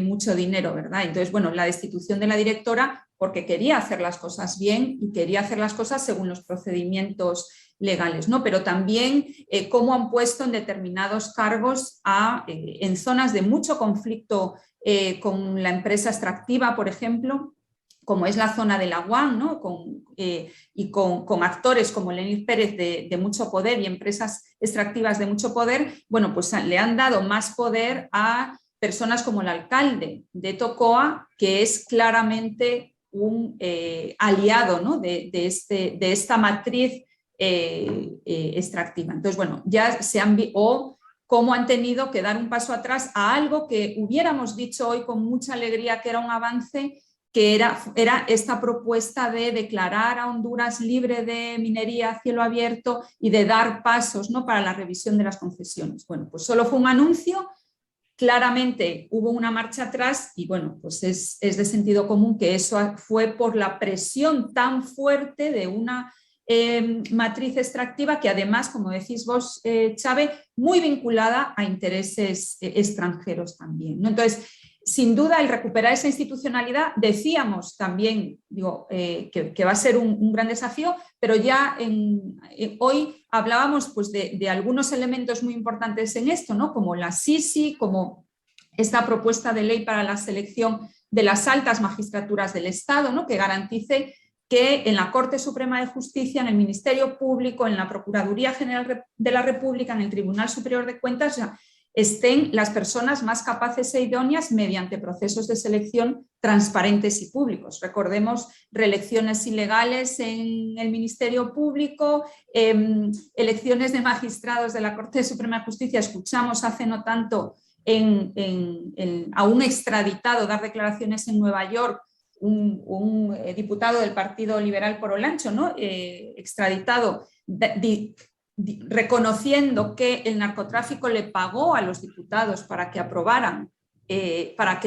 mucho dinero, ¿verdad? Entonces, bueno, la destitución de la directora porque quería hacer las cosas bien y quería hacer las cosas según los procedimientos legales, ¿no? Pero también cómo han puesto en determinados cargos en zonas de mucho conflicto con la empresa extractiva, por ejemplo, como es la zona de la UAM, ¿no? Con actores como Lenín Pérez de mucho poder y empresas extractivas de mucho poder, bueno, pues le han dado más poder a personas como el alcalde de Tocoa, que es claramente un aliado, ¿no? de esta matriz extractiva. Entonces, bueno, ya cómo han tenido que dar un paso atrás a algo que hubiéramos dicho hoy con mucha alegría que era un avance, que era esta propuesta de declarar a Honduras libre de minería a cielo abierto y de dar pasos, ¿no? Para la revisión de las concesiones. Bueno, pues solo fue un anuncio, claramente hubo una marcha atrás y bueno, pues es de sentido común que eso fue por la presión tan fuerte de una matriz extractiva que además, como decís vos, Chávez, muy vinculada a intereses extranjeros también, ¿no? Entonces, sin duda, el recuperar esa institucionalidad, decíamos también, que va a ser un gran desafío, pero ya hoy hablábamos, pues, de algunos elementos muy importantes en esto, ¿no? Como la SISI, como esta propuesta de ley para la selección de las altas magistraturas del Estado, ¿no? Que garantice que en la Corte Suprema de Justicia, en el Ministerio Público, en la Procuraduría General de la República, en el Tribunal Superior de Cuentas, estén las personas más capaces e idóneas mediante procesos de selección transparentes y públicos. Recordemos reelecciones ilegales en el Ministerio Público, elecciones de magistrados de la Corte Suprema de Justicia. Escuchamos hace no tanto a un extraditado dar declaraciones en Nueva York, un diputado del Partido Liberal por Olancho, ¿no? Extraditado, reconociendo que el narcotráfico le pagó a los diputados para que aprobaran, para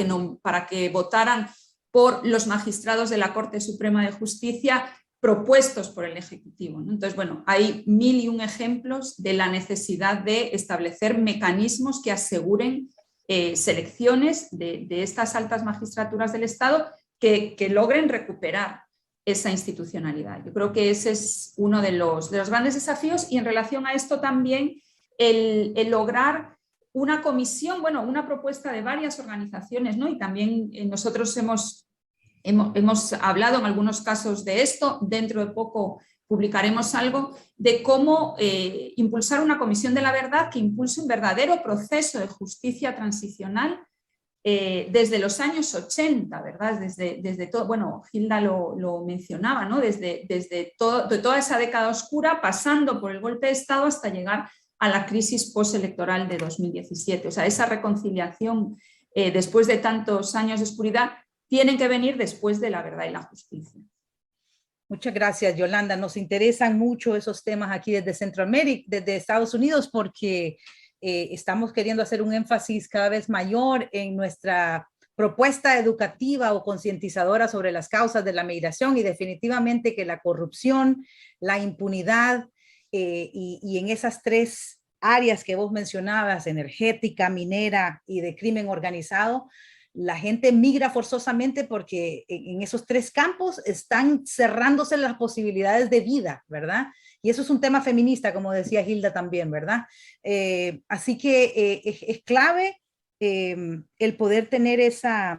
que votaran por los magistrados de la Corte Suprema de Justicia propuestos por el Ejecutivo, ¿no? Entonces, bueno, hay 1001 ejemplos de la necesidad de establecer mecanismos que aseguren selecciones de estas altas magistraturas del Estado que logren recuperar esa institucionalidad. Yo creo que ese es uno de los grandes desafíos, y en relación a esto también el lograr una comisión, bueno, una propuesta de varias organizaciones, ¿no? Y también nosotros hemos hablado en algunos casos de esto. Dentro de poco publicaremos algo de cómo impulsar una comisión de la verdad que impulse un verdadero proceso de justicia transicional desde los años 80, ¿verdad? Desde todo, bueno, Hilda lo mencionaba, ¿no? Desde toda esa década oscura, pasando por el golpe de Estado hasta llegar a la crisis postelectoral de 2017. O sea, esa reconciliación después de tantos años de oscuridad tiene que venir después de la verdad y la justicia. Muchas gracias, Yolanda. Nos interesan mucho esos temas aquí desde Centroamérica, desde Estados Unidos, porque estamos queriendo hacer un énfasis cada vez mayor en nuestra propuesta educativa o concientizadora sobre las causas de la migración, y definitivamente que la corrupción, la impunidad y en esas tres áreas que vos mencionabas, energética, minera y de crimen organizado, la gente migra forzosamente porque en esos tres campos están cerrándose las posibilidades de vida, ¿verdad? Y eso es un tema feminista, como decía Hilda también, ¿verdad? Así que es clave el poder tener ese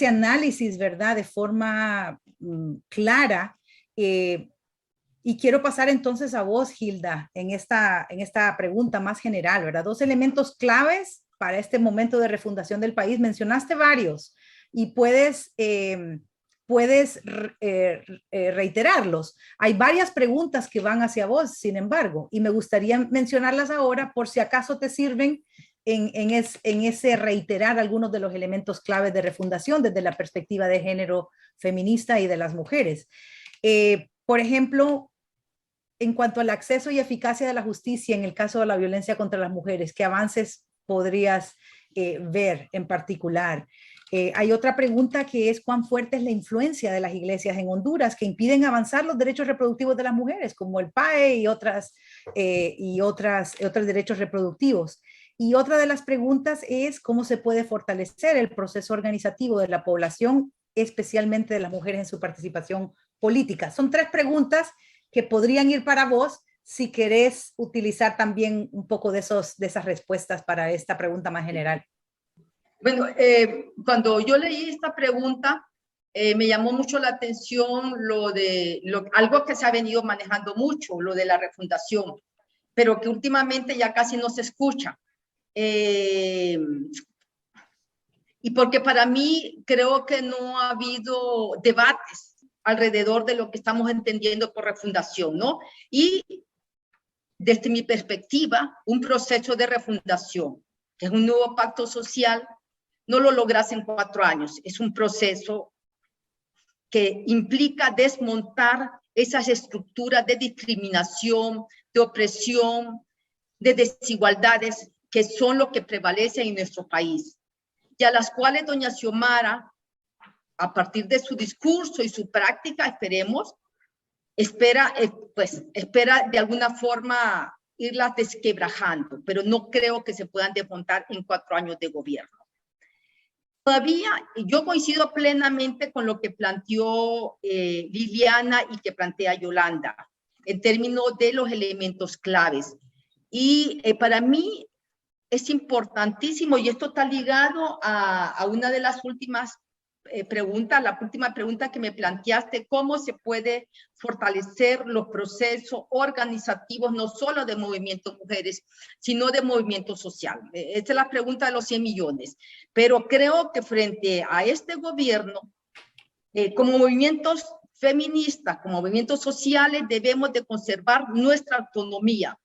análisis, ¿verdad? De forma clara. Y quiero pasar entonces a vos, Hilda, en esta pregunta más general, ¿verdad? 2 elementos claves para este momento de refundación del país. Mencionaste varios y puedes reiterarlos. Hay varias preguntas que van hacia vos, sin embargo, y me gustaría mencionarlas ahora por si acaso te sirven en ese reiterar algunos de los elementos claves de refundación desde la perspectiva de género feminista y de las mujeres. Por ejemplo, en cuanto al acceso y eficacia de la justicia en el caso de la violencia contra las mujeres, ¿qué avances podrías ver en particular? Hay otra pregunta que es ¿cuán fuerte es la influencia de las iglesias en Honduras que impiden avanzar los derechos reproductivos de las mujeres, como el PAE y otros derechos reproductivos? Y otra de las preguntas es ¿cómo se puede fortalecer el proceso organizativo de la población, especialmente de las mujeres en su participación política? Son 3 preguntas que podrían ir para vos si querés utilizar también un poco de esas respuestas para esta pregunta más general. Bueno, cuando yo leí esta pregunta, me llamó mucho la atención algo que se ha venido manejando mucho, lo de la refundación, pero que últimamente ya casi no se escucha. Y porque para mí creo que no ha habido debates alrededor de lo que estamos entendiendo por refundación, ¿no? Y desde mi perspectiva, un proceso de refundación, que es un nuevo pacto social, no lo logras en 4 años. Es un proceso que implica desmontar esas estructuras de discriminación, de opresión, de desigualdades que son lo que prevalece en nuestro país, y a las cuales doña Xiomara, a partir de su discurso y su práctica, espera de alguna forma irlas desquebrajando, pero no creo que se puedan desmontar en 4 años de gobierno. Todavía yo coincido plenamente con lo que planteó Liliana y que plantea Yolanda en términos de los elementos claves. Y para mí es importantísimo, y esto está ligado a una de las últimas pregunta, la última pregunta que me planteaste, ¿cómo se puede fortalecer los procesos organizativos, no solo de Movimiento Mujeres, sino de movimiento social? Esta es la pregunta de los 100 millones. Pero creo que frente a este gobierno, como movimientos feministas, como movimientos sociales, debemos de conservar nuestra autonomía,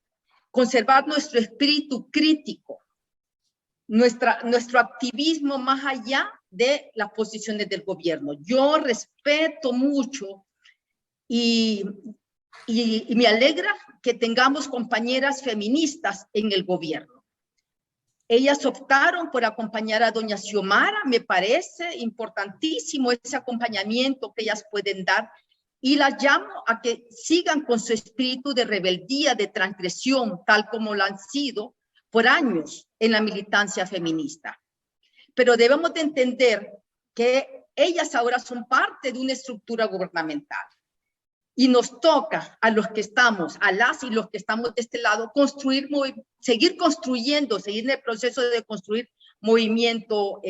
conservar nuestro espíritu crítico, nuestro activismo más allá de las posiciones del gobierno. Yo respeto mucho y me alegra que tengamos compañeras feministas en el gobierno. Ellas optaron por acompañar a doña Xiomara, me parece importantísimo ese acompañamiento que ellas pueden dar, y las llamo a que sigan con su espíritu de rebeldía, de transgresión, tal como lo han sido por años en la militancia feminista. Pero debemos de entender que ellas ahora son parte de una estructura gubernamental. Y nos toca a los que estamos, a las y los que estamos de este lado, seguir construyendo, seguir en el proceso de construir movimiento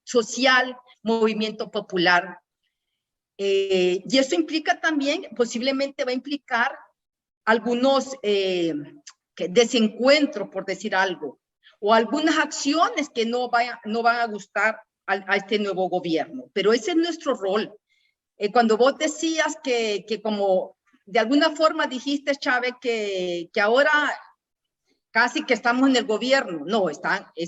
social, movimiento popular. Y eso implica también, posiblemente va a implicar algunos desencuentros, por decir algo, o algunas acciones que no van a gustar a este nuevo gobierno. Pero ese es nuestro rol. Cuando vos decías que como de alguna forma dijiste, Chávez, que ahora casi que estamos en el gobierno. No,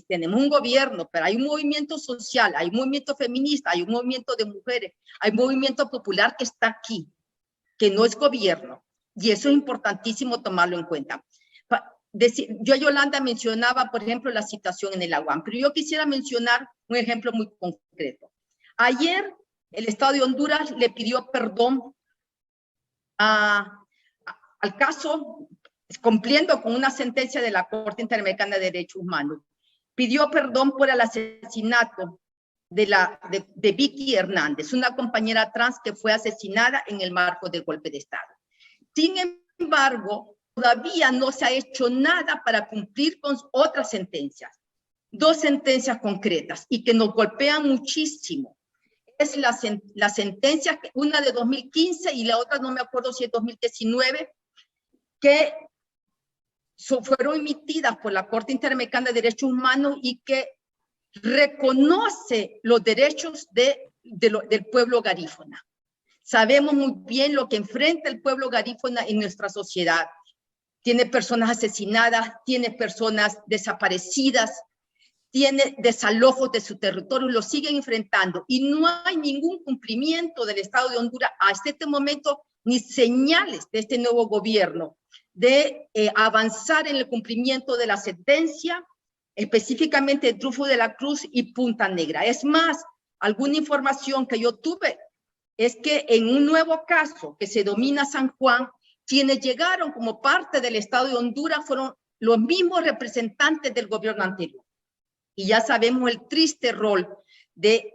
tenemos un gobierno, pero hay un movimiento social, hay un movimiento feminista, hay un movimiento de mujeres, hay un movimiento popular que está aquí, que no es gobierno. Y eso es importantísimo tomarlo en cuenta. Yo, Yolanda, mencionaba, por ejemplo, la situación en el Aguán, pero yo quisiera mencionar un ejemplo muy concreto. Ayer, el Estado de Honduras le pidió perdón al caso, cumpliendo con una sentencia de la Corte Interamericana de Derechos Humanos. Pidió perdón por el asesinato de Vicky Hernández, una compañera trans que fue asesinada en el marco del golpe de Estado. Sin embargo, todavía no se ha hecho nada para cumplir con otras sentencias. 2 sentencias concretas y que nos golpean muchísimo. Es la sentencia, una de 2015 y la otra no me acuerdo si es 2019, que fueron emitidas por la Corte Interamericana de Derechos Humanos y que reconoce los derechos del pueblo garífuna. Sabemos muy bien lo que enfrenta el pueblo garífuna en nuestra sociedad. Tiene personas asesinadas, tiene personas desaparecidas, tiene desalojos de su territorio, lo siguen enfrentando y no hay ningún cumplimiento del Estado de Honduras hasta este momento, ni señales de este nuevo gobierno de avanzar en el cumplimiento de la sentencia, específicamente de Trufo de la Cruz y Punta Negra. Es más, alguna información que yo tuve es que en un nuevo caso que se domina San Juan, quienes llegaron como parte del Estado de Honduras fueron los mismos representantes del gobierno anterior. Y ya sabemos el triste rol de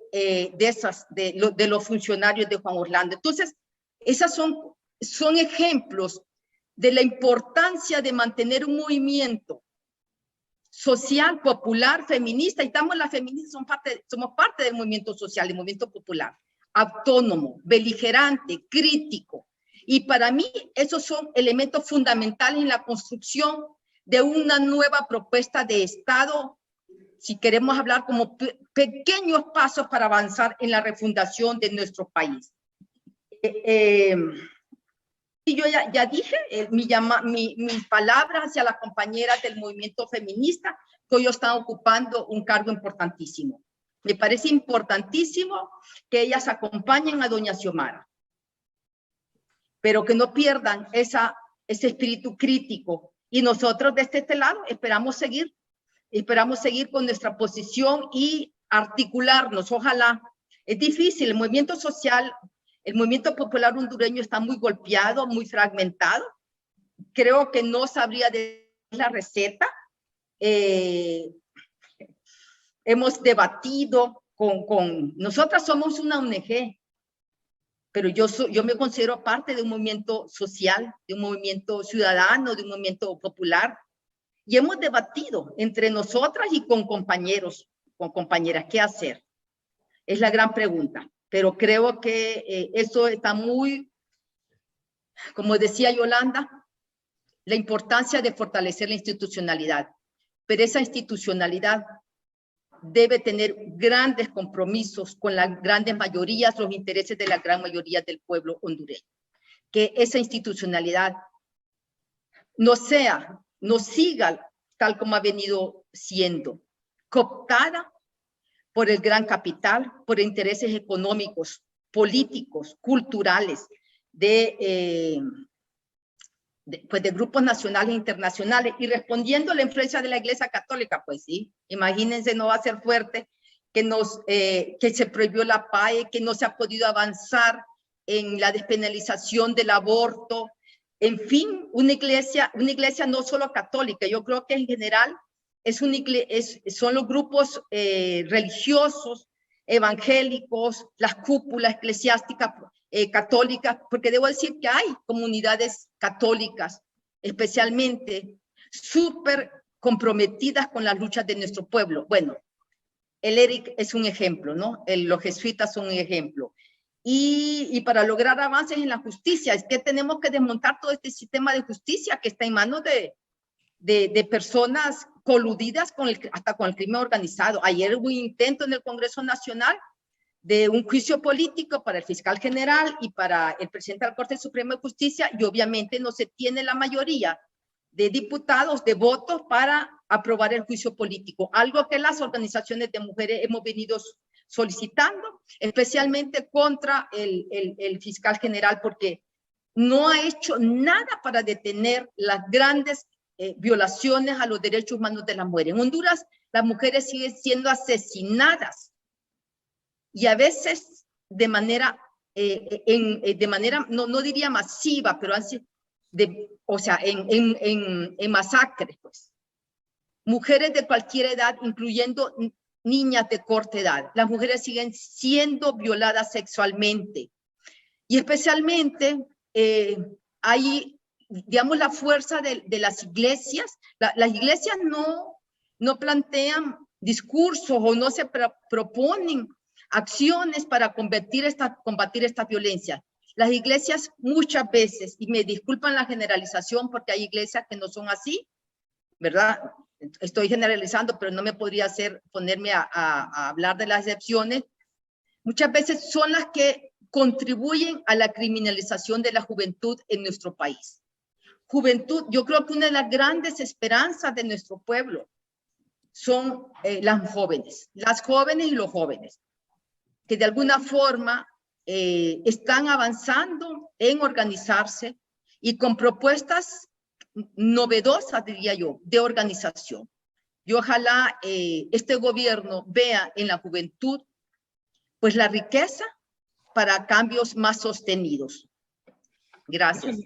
los funcionarios de Juan Orlando. Entonces, esas son ejemplos de la importancia de mantener un movimiento social, popular, feminista, y estamos las feministas, somos parte del movimiento social, del movimiento popular, autónomo, beligerante, crítico. Y para mí, esos son elementos fundamentales en la construcción de una nueva propuesta de Estado, si queremos hablar como pequeños pasos para avanzar en la refundación de nuestro país. Y yo ya dije mis palabras hacia las compañeras del movimiento feminista que hoy están ocupando un cargo importantísimo. Me parece importantísimo que ellas acompañen a doña Xiomara, pero que no pierdan ese espíritu crítico. Y nosotros desde este lado esperamos seguir con nuestra posición y articularnos. Ojalá, es difícil, el movimiento social, el movimiento popular hondureño está muy golpeado, muy fragmentado. Creo que no sabría de la receta. Hemos debatido nosotras somos una ONG, pero yo me considero parte de un movimiento social, de un movimiento ciudadano, de un movimiento popular. Y hemos debatido entre nosotras y con compañeros, con compañeras, qué hacer. Es la gran pregunta. Pero creo que eso está muy, como decía Yolanda, la importancia de fortalecer la institucionalidad. Pero esa institucionalidad debe tener grandes compromisos con las grandes mayorías, los intereses de la gran mayoría del pueblo hondureño. Que esa institucionalidad no siga tal como ha venido siendo, cooptada por el gran capital, por intereses económicos, políticos, culturales, de grupos nacionales e internacionales. Y respondiendo a la influencia de la Iglesia Católica, pues sí, imagínense, no va a ser fuerte que se prohibió la PAE, que no se ha podido avanzar en la despenalización del aborto. En fin, una iglesia no solo católica, yo creo que en general son los grupos religiosos, evangélicos, las cúpulas eclesiásticas católicas, porque debo decir que hay comunidades católicas, especialmente súper comprometidas con las luchas de nuestro pueblo. Bueno, el ERIC es un ejemplo, ¿no? Los jesuitas son un ejemplo. Y para lograr avances en la justicia, es que tenemos que desmontar todo este sistema de justicia que está en manos de personas coludidas hasta con el crimen organizado. Ayer hubo un intento en el Congreso Nacional de un juicio político para el fiscal general y para el presidente de la Corte Suprema de Justicia, y obviamente no se tiene la mayoría de diputados, de votos para aprobar el juicio político, algo que las organizaciones de mujeres hemos venido solicitando, especialmente contra el fiscal general, porque no ha hecho nada para detener las grandes violaciones a los derechos humanos de las mujeres. En Honduras, las mujeres siguen siendo asesinadas, y a veces de manera, no diría masiva, pero así, en masacres, pues. Mujeres de cualquier edad, incluyendo niñas de corta edad. Las mujeres siguen siendo violadas sexualmente. Y especialmente hay, digamos, la fuerza de las iglesias. Las iglesias no plantean discursos o no se proponen acciones para combatir esta violencia. Las iglesias muchas veces, y me disculpan la generalización porque hay iglesias que no son así, ¿verdad? Estoy generalizando, pero no me podría ponerme a hablar de las excepciones. Muchas veces son las que contribuyen a la criminalización de la juventud en nuestro país. Juventud, yo creo que una de las grandes esperanzas de nuestro pueblo son las jóvenes y los jóvenes, que de alguna forma están avanzando en organizarse y con propuestas novedosas, diría yo, de organización. Y ojalá este gobierno vea en la juventud pues la riqueza para cambios más sostenidos. Gracias.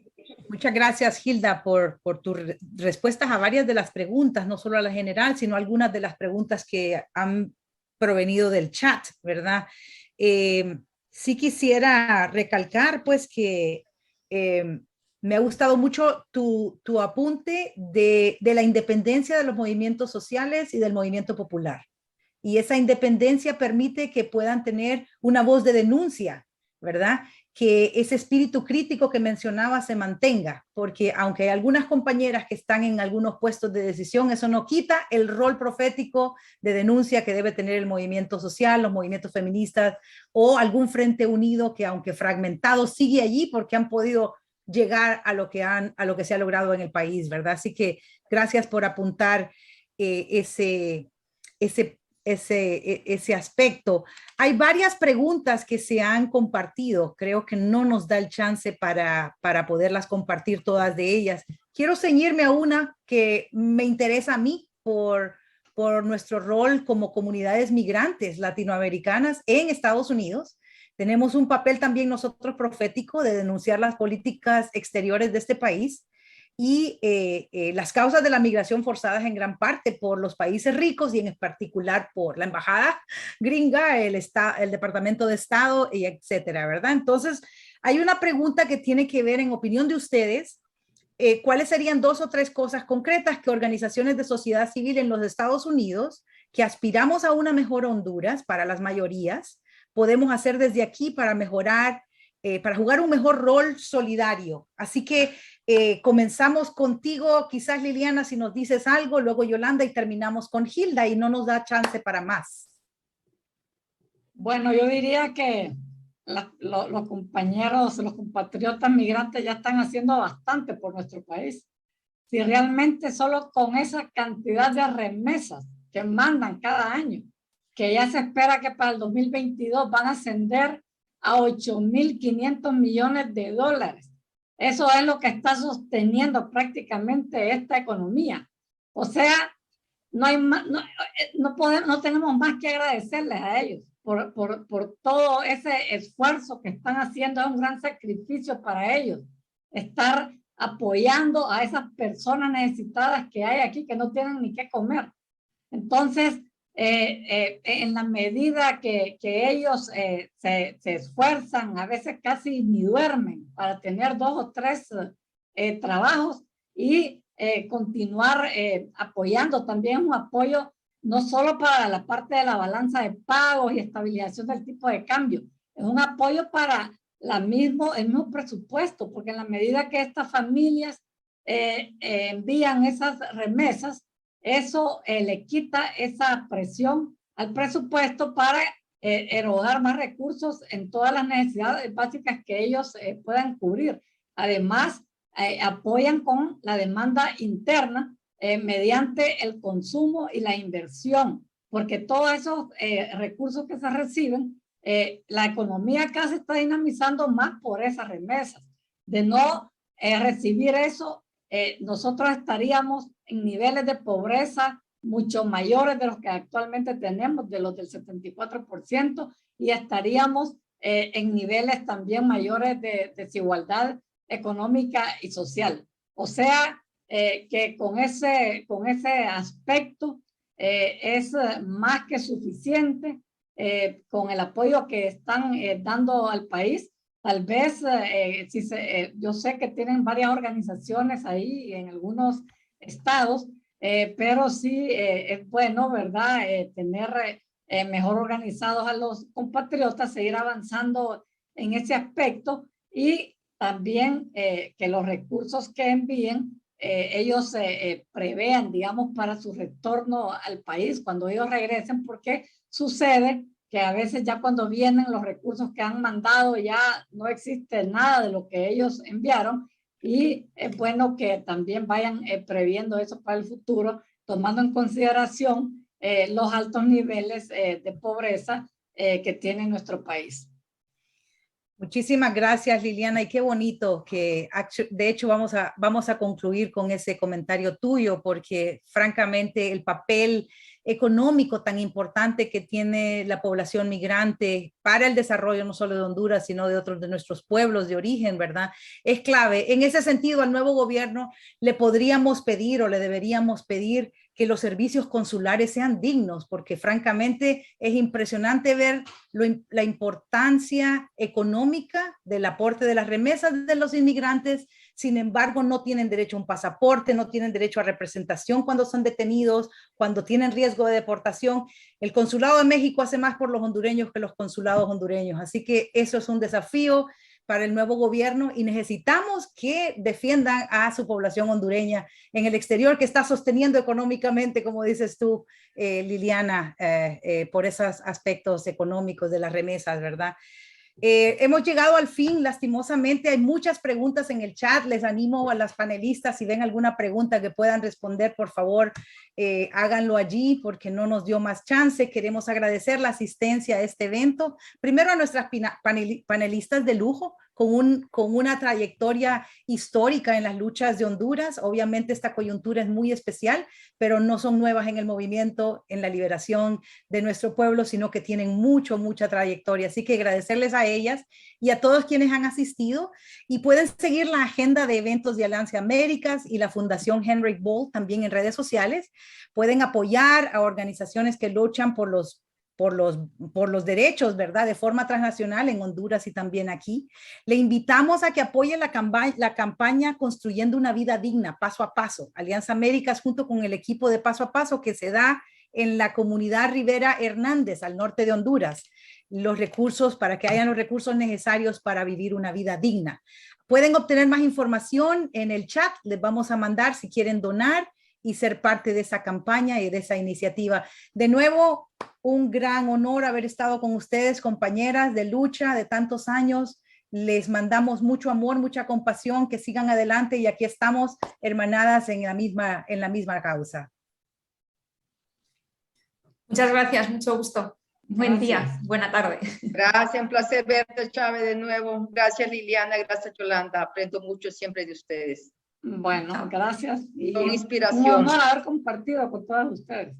Muchas gracias, Hilda, por tus respuestas a varias de las preguntas, no solo a la general, sino algunas de las preguntas que han provenido del chat, ¿verdad? Sí quisiera recalcar, pues, que me ha gustado mucho tu apunte de la independencia de los movimientos sociales y del movimiento popular. Y esa independencia permite que puedan tener una voz de denuncia, ¿verdad? Que ese espíritu crítico que mencionaba se mantenga, porque aunque hay algunas compañeras que están en algunos puestos de decisión, eso no quita el rol profético de denuncia que debe tener el movimiento social, los movimientos feministas o algún frente unido que, aunque fragmentado, sigue allí porque han podido llegar a lo que se ha logrado en el país, ¿verdad? Así que gracias por apuntar ese aspecto. Hay varias preguntas que se han compartido. Creo que no nos da el chance para poderlas compartir todas de ellas. Quiero ceñirme a una que me interesa a mí por nuestro rol como comunidades migrantes latinoamericanas en Estados Unidos. Tenemos un papel también nosotros profético de denunciar las políticas exteriores de este país y las causas de la migración forzadas en gran parte por los países ricos y en particular por la embajada gringa, el Departamento de Estado, y etcétera, ¿verdad? Entonces, hay una pregunta que tiene que ver, en opinión de ustedes, ¿cuáles serían 2 o 3 cosas concretas que organizaciones de sociedad civil en los Estados Unidos, que aspiramos a una mejor Honduras para las mayorías, podemos hacer desde aquí para mejorar, para jugar un mejor rol solidario. Así que comenzamos contigo, quizás Liliana, si nos dices algo, luego Yolanda y terminamos con Hilda y no nos da chance para más. Bueno, yo diría que los compañeros, los compatriotas migrantes ya están haciendo bastante por nuestro país. Si realmente solo con esa cantidad de remesas que mandan cada año, que ya se espera que para el 2022 van a ascender a 8.500 millones de dólares. Eso es lo que está sosteniendo prácticamente esta economía. O sea, no tenemos más que agradecerles a ellos por todo ese esfuerzo que están haciendo. Es un gran sacrificio para ellos estar apoyando a esas personas necesitadas que hay aquí, que no tienen ni qué comer. Entonces, en la medida que ellos se esfuerzan, a veces casi ni duermen para tener 2 o 3 trabajos y continuar apoyando. También un apoyo no solo para la parte de la balanza de pagos y estabilización del tipo de cambio, es un apoyo para el mismo presupuesto, porque en la medida que estas familias envían esas remesas, eso le quita esa presión al presupuesto para erogar más recursos en todas las necesidades básicas que ellos puedan cubrir. Además, apoyan con la demanda interna mediante el consumo y la inversión, porque todos esos recursos que se reciben, la economía acá se está dinamizando más por esas remesas. De no recibir eso, nosotros estaríamos en niveles de pobreza mucho mayores de los que actualmente tenemos, de los del 74%, y estaríamos en niveles también mayores de desigualdad económica y social. O sea, que con ese aspecto es más que suficiente con el apoyo que están dando al país. Tal vez, yo sé que tienen varias organizaciones ahí en algunos estados, pero sí es bueno, ¿verdad? Tener mejor organizados a los compatriotas, seguir avanzando en ese aspecto y también que los recursos que envíen, ellos prevean, digamos, para su retorno al país cuando ellos regresen, porque sucede que a veces ya cuando vienen los recursos que han mandado ya no existe nada de lo que ellos enviaron, y es bueno que también vayan previendo eso para el futuro, tomando en consideración los altos niveles de pobreza que tiene nuestro país. Muchísimas gracias, Liliana, y qué bonito que de hecho vamos a concluir con ese comentario tuyo, porque francamente el papel económico tan importante que tiene la población migrante para el desarrollo no solo de Honduras, sino de otros de nuestros pueblos de origen, ¿verdad? Es clave. En ese sentido, al nuevo gobierno le podríamos pedir o le deberíamos pedir que los servicios consulares sean dignos, porque francamente es impresionante ver la importancia económica del aporte de las remesas de los inmigrantes. Sin embargo, no tienen derecho a un pasaporte, no tienen derecho a representación cuando son detenidos, cuando tienen riesgo de deportación. El Consulado de México hace más por los hondureños que los consulados hondureños, así que eso es un desafío para el nuevo gobierno y necesitamos que defiendan a su población hondureña en el exterior, que está sosteniendo económicamente, como dices tú, Liliana, por esos aspectos económicos de las remesas, ¿verdad? Hemos llegado al fin, lastimosamente. Hay muchas preguntas en el chat. Les animo a las panelistas, si ven alguna pregunta que puedan responder, por favor, háganlo allí porque no nos dio más chance. Queremos agradecer la asistencia a este evento. Primero a nuestras panelistas de lujo, con una trayectoria histórica en las luchas de Honduras. Obviamente esta coyuntura es muy especial, pero no son nuevas en el movimiento, en la liberación de nuestro pueblo, sino que tienen mucha trayectoria. Así que agradecerles a ellas y a todos quienes han asistido, y pueden seguir la agenda de eventos de Alianza Américas y la Fundación Henrik Bolt también en redes sociales. Pueden apoyar a organizaciones que luchan por los derechos, ¿verdad? De forma transnacional en Honduras y también aquí. Le invitamos a que apoye la campaña Construyendo una Vida Digna, Paso a Paso. Alianza Américas junto con el equipo de Paso a Paso que se da en la comunidad Rivera Hernández, al norte de Honduras, los recursos para que hayan los recursos necesarios para vivir una vida digna. Pueden obtener más información en el chat, les vamos a mandar si quieren donar y ser parte de esa campaña y de esa iniciativa. De nuevo, un gran honor haber estado con ustedes, compañeras de lucha de tantos años. Les mandamos mucho amor, mucha compasión, que sigan adelante y aquí estamos hermanadas en la misma causa. Muchas gracias, mucho gusto. Buen Gracias. día, buena tarde. Gracias, un placer verte, Chávez, de nuevo. Gracias, Liliana, gracias, Yolanda. Aprendo mucho siempre de ustedes. Bueno, gracias. Y Son un inspiración. honor haber compartido con todos ustedes.